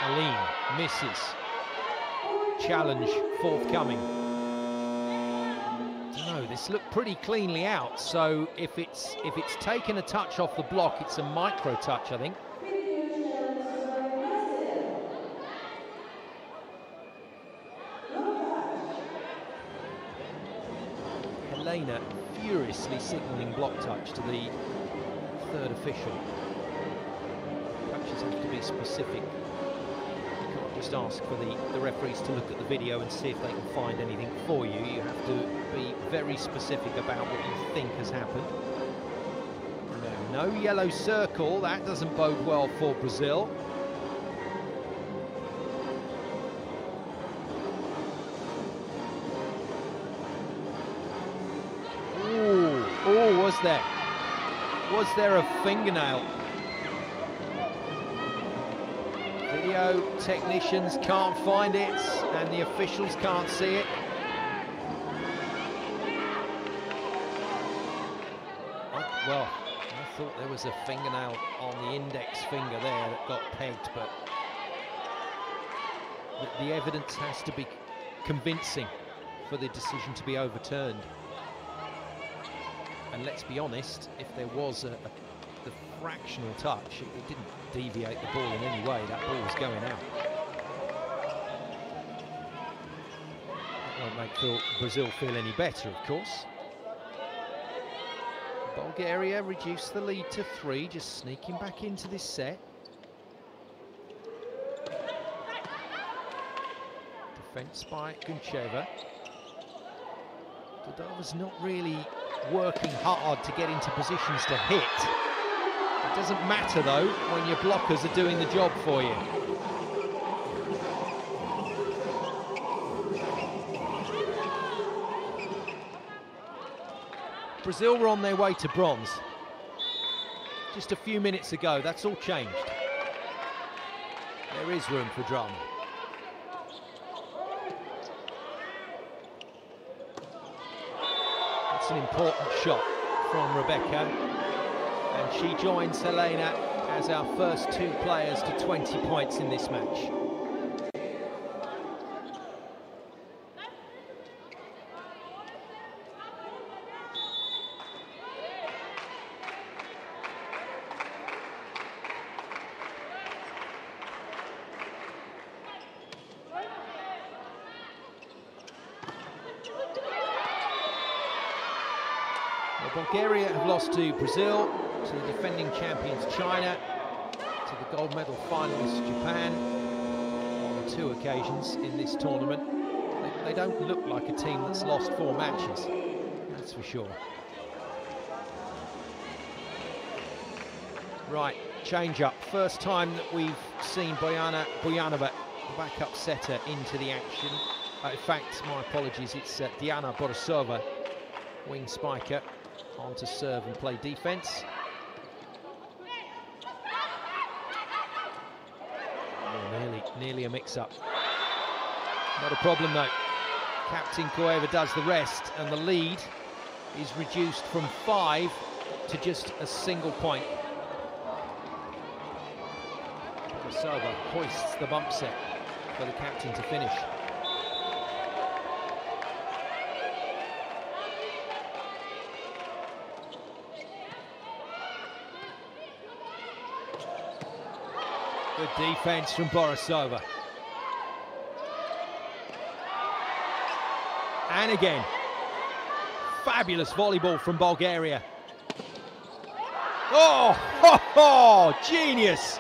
Aline misses. Challenge forthcoming. No, this looked pretty cleanly out, so if it's taken a touch off the block, it's a micro touch, I think. Helena furiously signalling block touch to the third official. Touches have to be specific. You can't just ask for the referees to look at the video and see if they can find anything for you. You have to be very specific about what you think has happened. No yellow circle, that doesn't bode well for Brazil. Was there a fingernail? Video technicians can't find it, and the officials can't see it. Well, I thought there was a fingernail on the index finger there that got pegged, but the evidence has to be convincing for the decision to be overturned. And let's be honest, if there was the fractional touch, it didn't deviate the ball in any way. That ball was going out. That won't make Brazil feel any better, of course. Bulgaria reduced the lead to 3, just sneaking back into this set. Defense by Guncheva. Dodova's not really working hard to get into positions to hit. It doesn't matter though when your blockers are doing the job for you. Brazil were on their way to bronze just a few minutes ago. That's all changed. There is room for drama. That's an important shot from Rebecca, and she joins Helena as our first 2 players to 20 points in this match. Bulgaria have lost to Brazil, to the defending champions China, to the gold medal finalists Japan on 2 occasions in this tournament. They don't look like a team that's lost 4 matches, that's for sure. Right, change up. First time that we've seen Bojana Bojanovic, the backup setter, into the action. In fact, my apologies, it's Diana Borisova, wing spiker, on to serve and play defence. Oh, nearly a mix-up. Not a problem though. Captain Koeva does the rest, and the lead is reduced from 5 to just a single point. Borisova hoists the bump set for the captain to finish. Good defence from Borisova. And again, fabulous volleyball from Bulgaria. Oh, ho, ho, genius!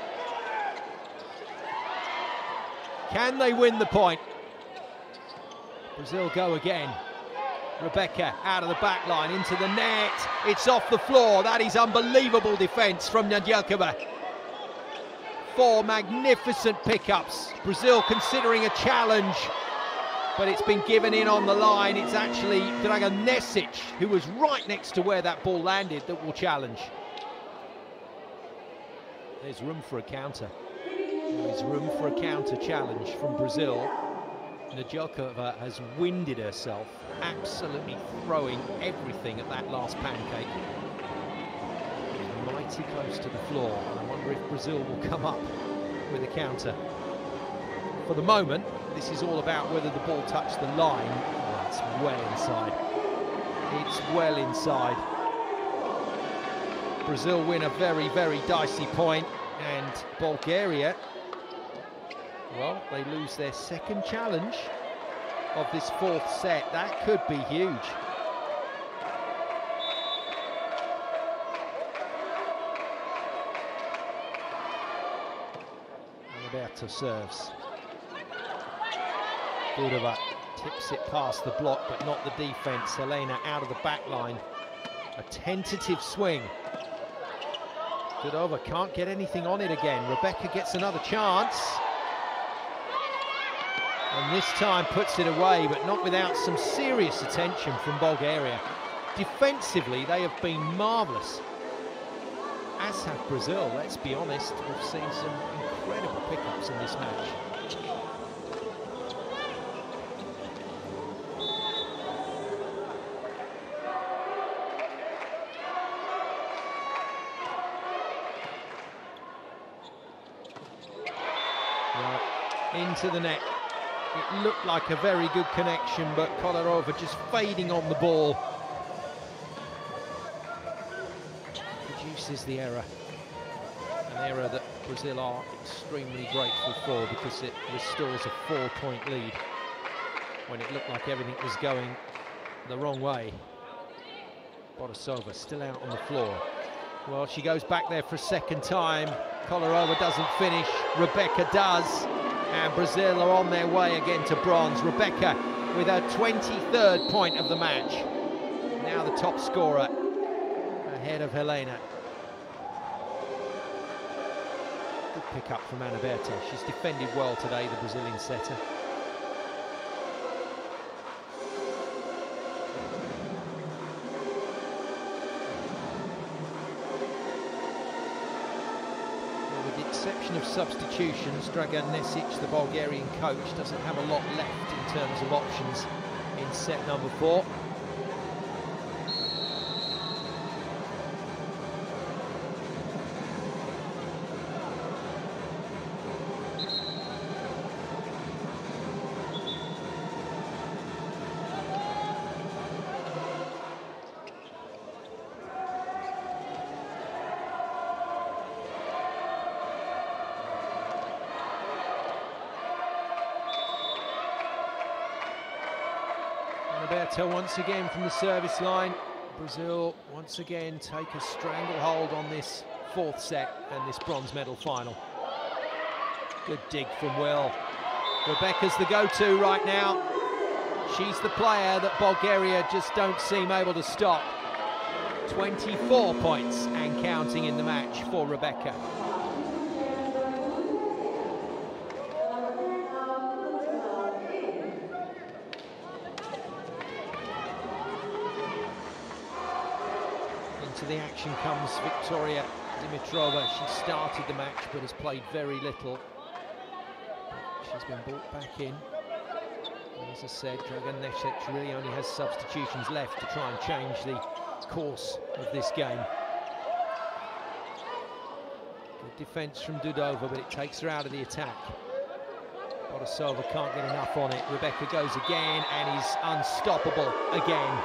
Can they win the point? Brazil go again. Rebecca out of the back line into the net. It's off the floor. That is unbelievable defence from Nedeljkova. 4 magnificent pickups. Brazil considering a challenge, but it's been given in on the line. It's actually Dragan Nesic, who was right next to where that ball landed, that will challenge. There's room for a counter. There is room for a counter challenge from Brazil. Nedeljkova has winded herself, absolutely throwing everything at that last pancake. Mighty close to the floor. I wonder if Brazil will come up with a counter. For the moment, this is all about whether the ball touched the line. Oh, it's well inside. It's well inside. Brazil win a very, very dicey point, and Bulgaria, well, they lose their second challenge of this 4th set. That could be huge. Alberto serves. Budova tips it past the block, but not the defence. Helena out of the back line. A tentative swing. Budova can't get anything on it again. Rebecca gets another chance. And this time puts it away, but not without some serious attention from Bulgaria. Defensively, they have been marvellous, as have Brazil. Let's be honest, we've seen some incredible pickups in this match. into the net. It looked like a very good connection, but Kolarova just fading on the ball produces the error. An error that Brazil are extremely grateful for, because it restores a 4-point lead when it looked like everything was going the wrong way. Borisova still out on the floor. Well, she goes back there for a second time. Kolarova doesn't finish, Rebecca does, and Brazil are on their way again to bronze. Rebecca with her 23rd point of the match. Now the top scorer, ahead of Helena. Good pick up from Ana Berta. She's defended well today, the Brazilian setter. Exception of substitutions, Dragan Nesic, the Bulgarian coach, doesn't have a lot left in terms of options in set number 4. Roberto once again from the service line. Brazil once again take a stranglehold on this 4th set and this bronze medal final. Good dig from Will. Rebecca's the go-to right now. She's the player that Bulgaria just don't seem able to stop. 24 points and counting in the match for Rebecca. Into the action comes Victoria Dimitrova. She started the match but has played very little. She's been brought back in. As I said, Dragan Nesic really only has substitutions left to try and change the course of this game. Good defence from Dudova, but it takes her out of the attack. Borisova can't get enough on it. Rebecca goes again and is unstoppable again.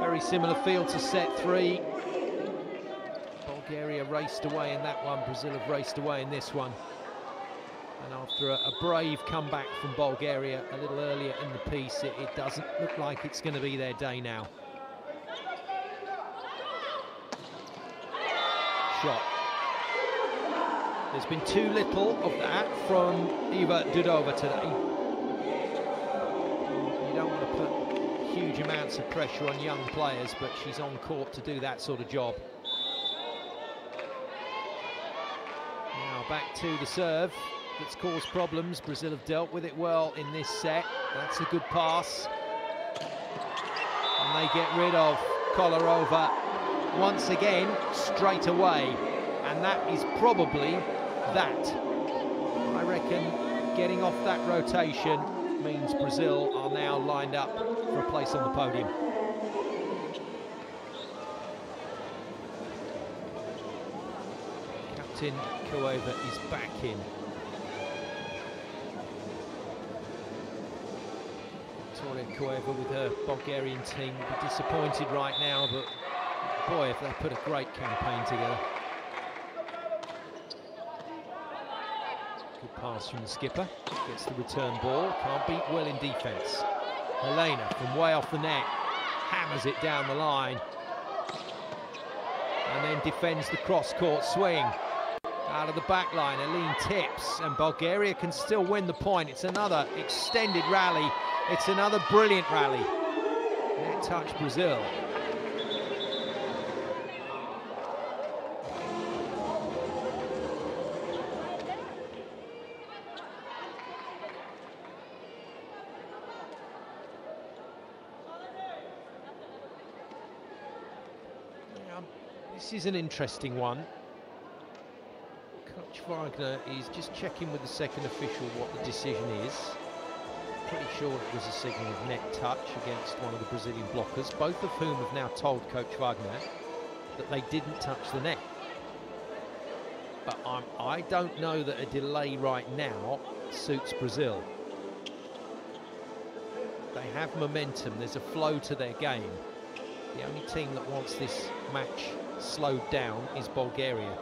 Very similar field to set 3. Bulgaria raced away in that one, Brazil have raced away in this one. And after a brave comeback from Bulgaria a little earlier in the piece, it doesn't look like it's going to be their day now. Shot. There's been too little of that from Eva Dudova today. You don't want to put huge amounts of pressure on young players, but she's on court to do that sort of job. Now back to the serve that's caused problems. Brazil have dealt with it well in this set. That's a good pass. And they get rid of Kolarova once again straight away. And that is probably that. I reckon getting off that rotation means Brazil are now lined up for a place on the podium. Captain Koeva is back in. Victoria Koeva with her Bulgarian team will be disappointed right now, but boy, if they put a great campaign together. Good pass from the skipper, gets the return ball, can't beat well in defence. Helena from way off the net, hammers it down the line, and then defends the cross-court swing. Out of the back line, Aline tips, and Bulgaria can still win the point. It's another extended rally, it's another brilliant rally. Net touch Brazil. This is an interesting one. Coach Wagner is just checking with the second official what the decision is. pretty sure it was a signal of net touch against one of the Brazilian blockers, both of whom have now told Coach Wagner that they didn't touch the net. But I don't know that a delay right now suits Brazil. They have momentum, there's a flow to their game. The only team that wants this match slowed down is Bulgaria.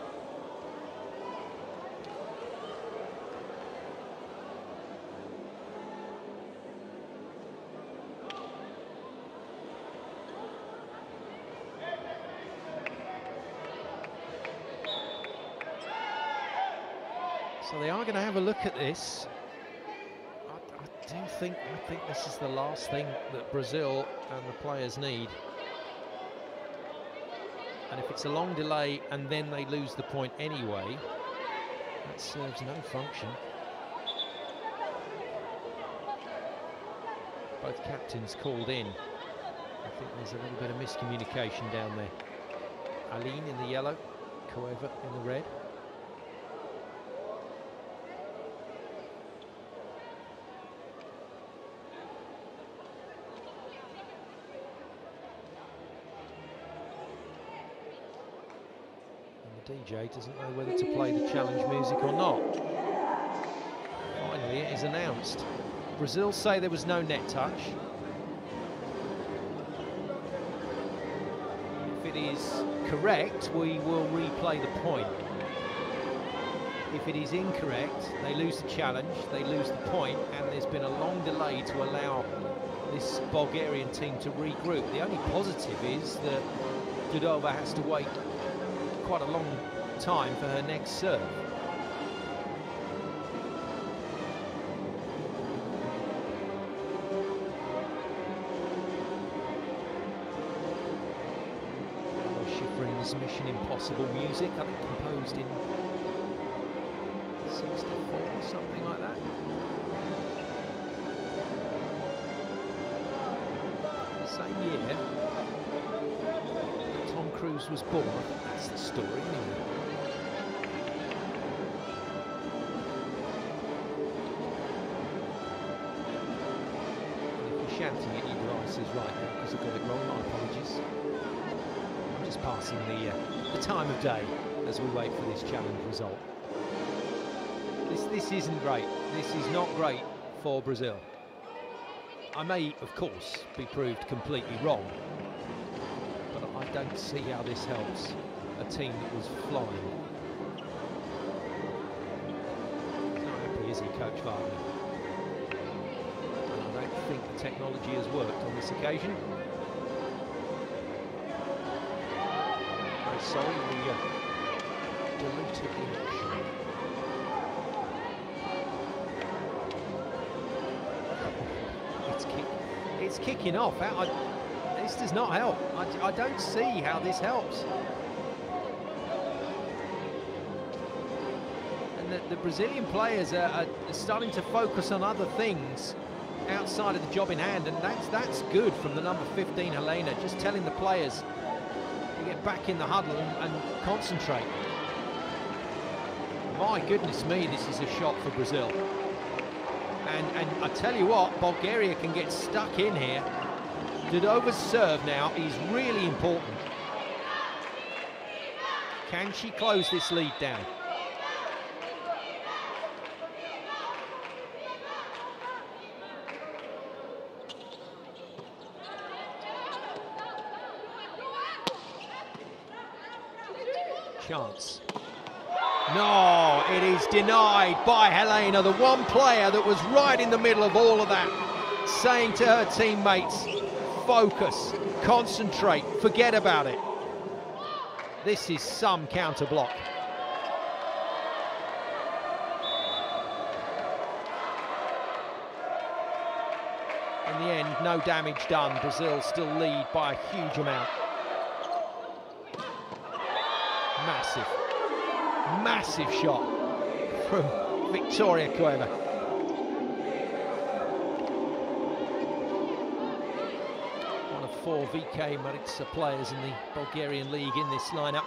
So they are going to have a look at this. I think this is the last thing that Brazil and the players need. And if it's a long delay and then they lose the point anyway, that serves no function. Both captains called in. I think there's a little bit of miscommunication down there. Aline in the yellow, Koeva in the red. DJ doesn't know whether to play the challenge music or not. Finally, it is announced. Brazil say there was no net touch. If it is correct, we will replay the point. If it is incorrect, they lose the challenge, they lose the point, and there's been a long delay to allow this Bulgarian team to regroup. The only positive is that Dudova has to wait quite a long time for her next serve. Schifrin's Mission Impossible music, I think composed in 64, something like that. Same year Tom Cruise was born. I think that's the story anyway. If you're shouting at your devices right now because I got it wrong, my apologies. I'm just passing the time of day as we wait for this challenge result. This isn't great. This is not great for Brazil. I may, of course, be proved completely wrong, but I don't see how this helps a team that was flying. He's not happy, is he, Coach Wagner? And I don't think the technology has worked on this occasion. Very sorry, we deleted the action. It's kicking off. This does not help. I don't see how this helps. And the Brazilian players are starting to focus on other things outside of the job in hand, and that's good from the number 15, Helena, just telling the players to get back in the huddle and concentrate. My goodness me, this is a shot for Brazil. And I tell you what, Bulgaria can get stuck in here. Dudova's serve now is really important. Can she close this lead down? Chance. No, it is denied by Helena, the one player that was right in the middle of all of that, saying to her teammates, focus, concentrate, forget about it. This is some counter block. In the end, no damage done. Brazil still lead by a huge amount. Massive. Massive shot from Victoria Koeva. One of 4 VK Maritsa players in the Bulgarian league in this lineup.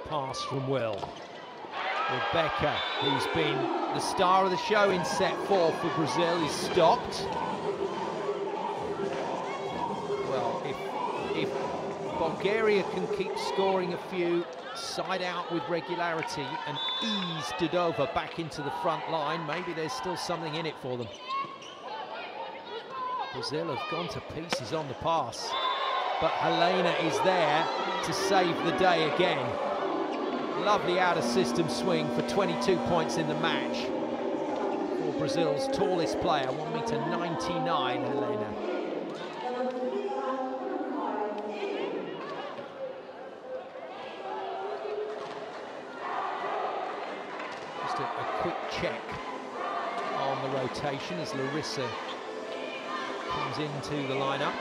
pass from Will. Rebecca, who's been the star of the show in set 4 for Brazil, is stopped. Well, if Bulgaria can keep scoring a few side out with regularity and ease Dodova back into the front line, maybe there's still something in it for them. Brazil have gone to pieces on the pass, but Helena is there to save the day again. Lovely out-of-system swing for 22 points in the match for Brazil's tallest player, 1m99, Helena. Just a quick check on the rotation as Larissa comes into the lineup.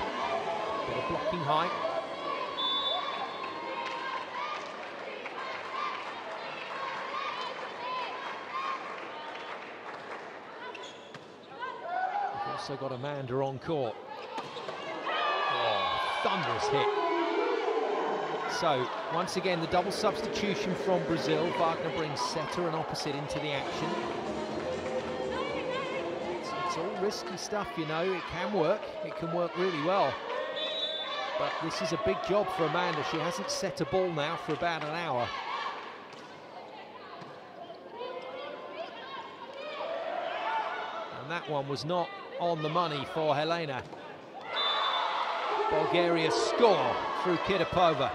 Bit of blocking height. We've also got Amanda on court. Oh, thunderous hit. So, once again, the double substitution from Brazil. Wagner brings setter and opposite into the action. It's all risky stuff, you know. It can work. It can work really well. But this is a big job for Amanda. She hasn't set a ball now for about an hour. And that one was not on the money for Helena. Bulgaria score through Kitapova.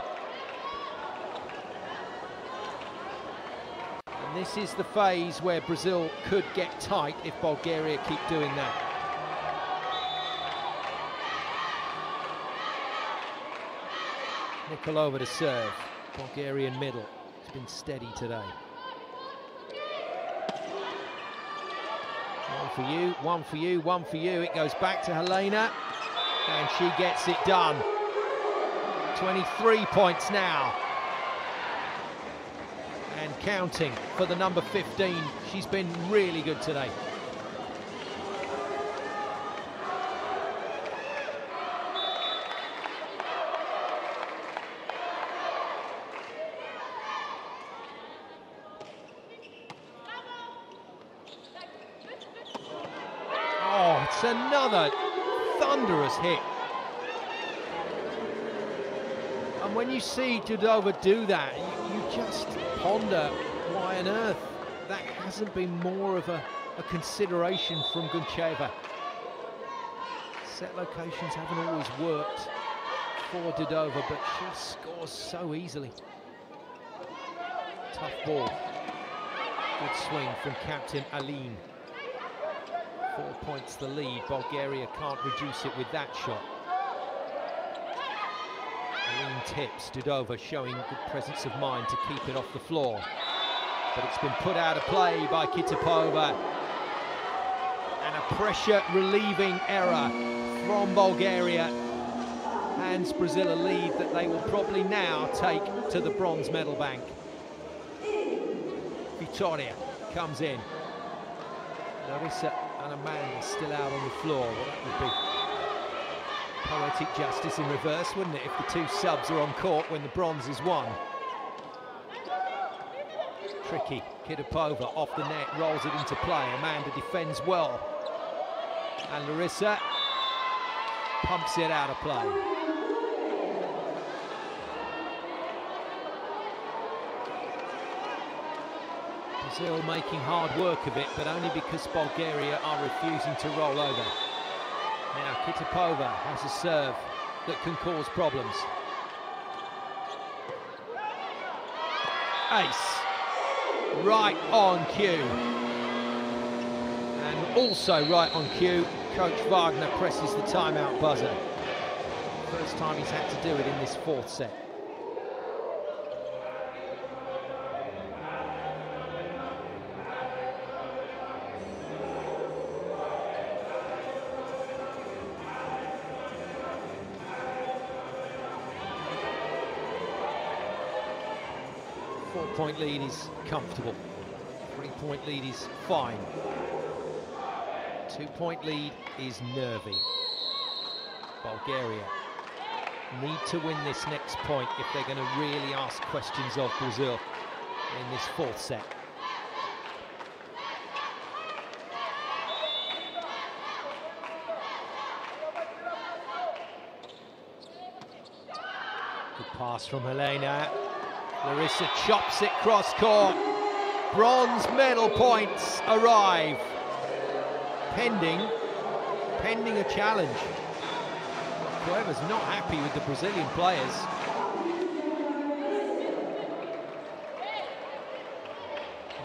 And this is the phase where Brazil could get tight if Bulgaria keep doing that. Nikolova to serve. Bulgarian middle. It's been steady today. One for you, one for you, one for you. It goes back to Helena, and she gets it done. 23 points now. And counting for the number 15. She's been really good today. It's another thunderous hit. And when you see Dodova do that, you just ponder why on earth that hasn't been more of a consideration from Guncheva. Set locations haven't always worked for Dodova, but she scores so easily. Tough ball. Good swing from captain Aline. 4 points the lead. Bulgaria can't reduce it with that shot. Aline tips. Dodova showing good presence of mind to keep it off the floor. But it's been put out of play by Kitapova. And a pressure-relieving error from Bulgaria hands Brazil a lead that they will probably now take to the bronze medal bank. Victoria comes in. Larissa and Amanda still out on the floor. Well, that would be poetic justice in reverse, wouldn't it, if the two subs are on court when the bronze is won. Tricky. Kitapova off the net, rolls it into play. Amanda defends well. And Larissa pumps it out of play. Brazil making hard work of it, but only because Bulgaria are refusing to roll over. Now Kitapova has a serve that can cause problems. Ace, right on cue. And also right on cue, Coach Wagner presses the timeout buzzer. First time he's had to do it in this fourth set. Four-point lead is comfortable. 3-point lead is fine. 2-point lead is nervy. Bulgaria need to win this next point if they're going to really ask questions of Brazil in this fourth set. Good pass from Helena. Larissa chops it cross-court. Bronze medal points arrive. Pending a challenge. Whoever's not happy with the Brazilian players.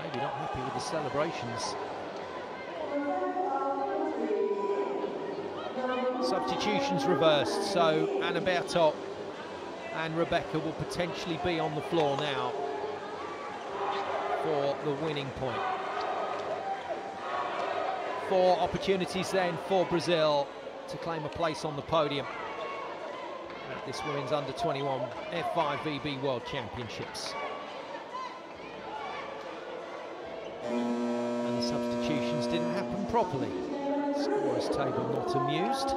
Maybe not happy with the celebrations. Substitutions reversed, so Anaberto and Rebecca will potentially be on the floor now for the winning point. 4 opportunities then for Brazil to claim a place on the podium at this women's under-21 F5VB World Championships. And the substitutions didn't happen properly. Scorers table not amused.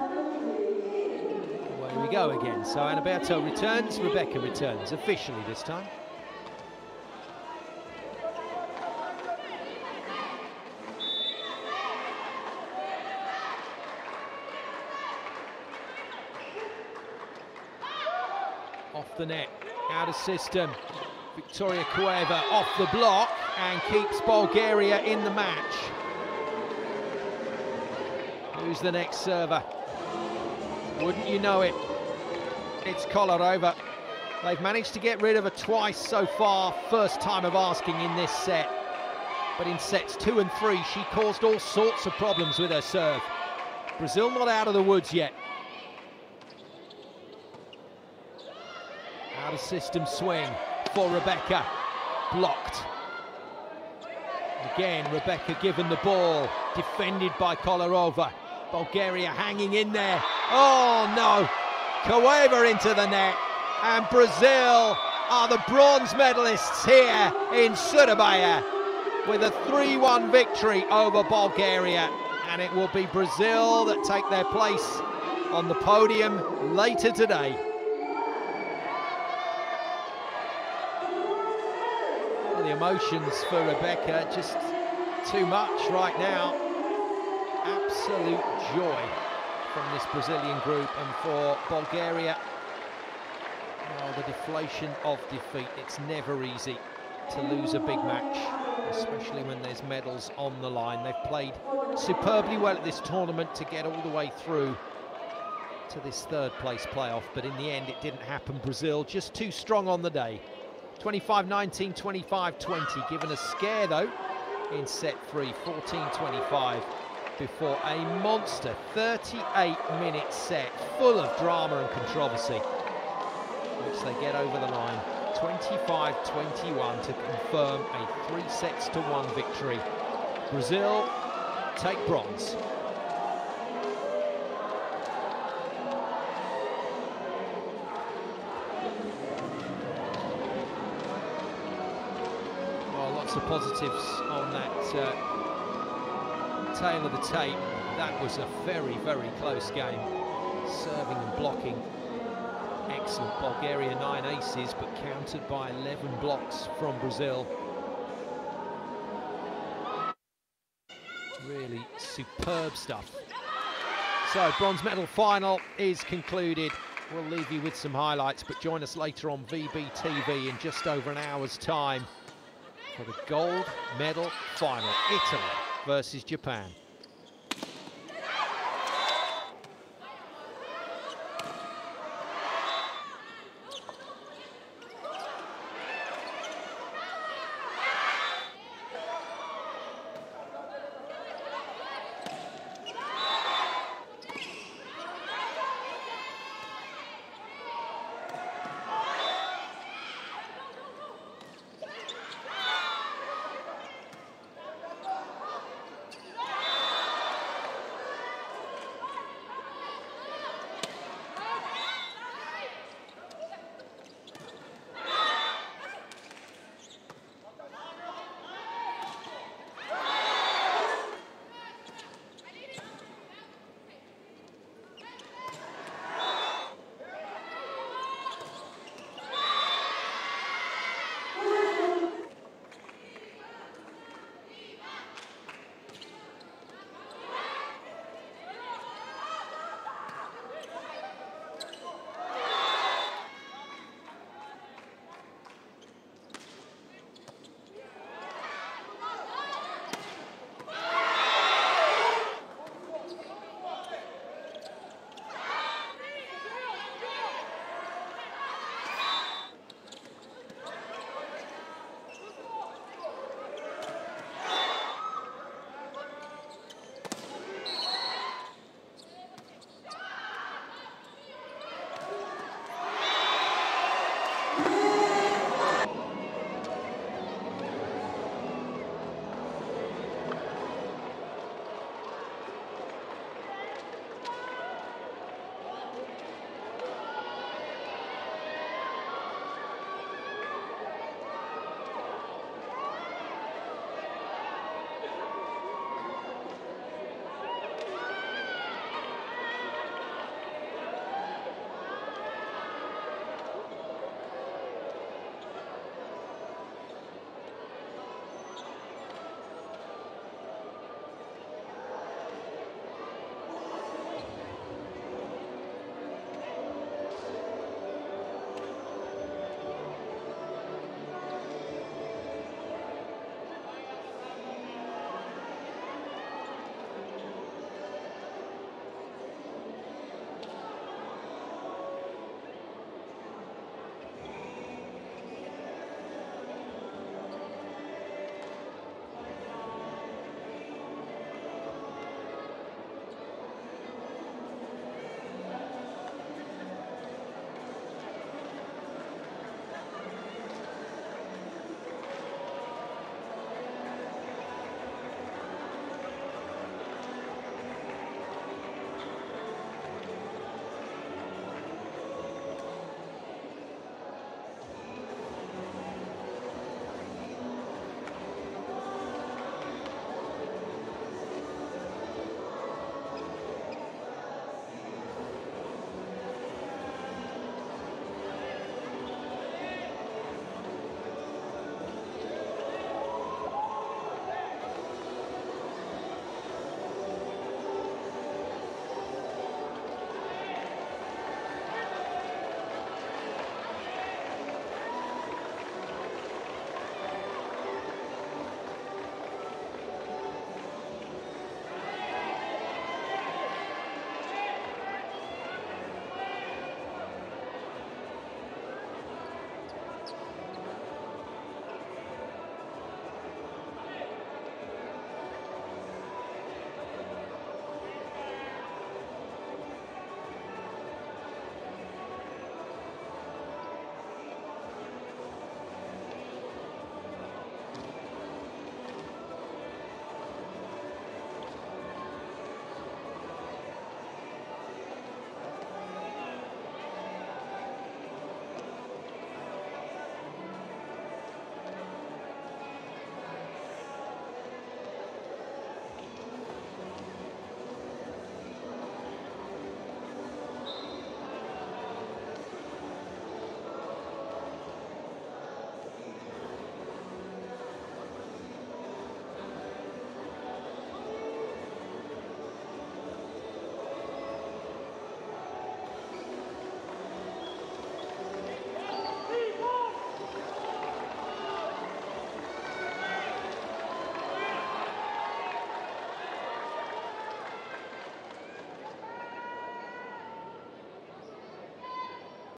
Away we go again. So Anaberto returns, Rebecca returns, officially this time. Off the net, out of system. Victoria Cueva off the block and keeps Bulgaria in the match. Who's the next server? Wouldn't you know it? It's Kolarova. They've managed to get rid of her twice so far. First time of asking in this set. But in sets 2 and 3, she caused all sorts of problems with her serve. Brazil not out of the woods yet. Out of system swing for Rebecca, blocked. Again, Rebecca given the ball, defended by Kolarova. Bulgaria hanging in there. Oh no, Cueva into the net, and Brazil are the bronze medalists here in Surabaya with a 3-1 victory over Bulgaria, and it will be Brazil that take their place on the podium later today. The emotions for Rebecca, just too much right now. Absolute joy from this Brazilian group, and for Bulgaria, well, the deflation of defeat. It's never easy to lose a big match, especially when there's medals on the line. They've played superbly well at this tournament to get all the way through to this third place playoff, but in the end it didn't happen. Brazil just too strong on the day. 25-19, 25-20, given a scare though in set 3, 14-25, before a monster 38-minute set full of drama and controversy, which they get over the line 25-21 to confirm a 3-1 victory. Brazil take bronze. Lots of positives on that tail of the tape. That was a very, very close game. Serving and blocking, excellent. Bulgaria 9 aces, but countered by 11 blocks from Brazil. Really superb stuff. So, bronze medal final is concluded. We'll leave you with some highlights, but join us later on VBTV in just over an hour's time for the gold medal final, Italy versus Japan.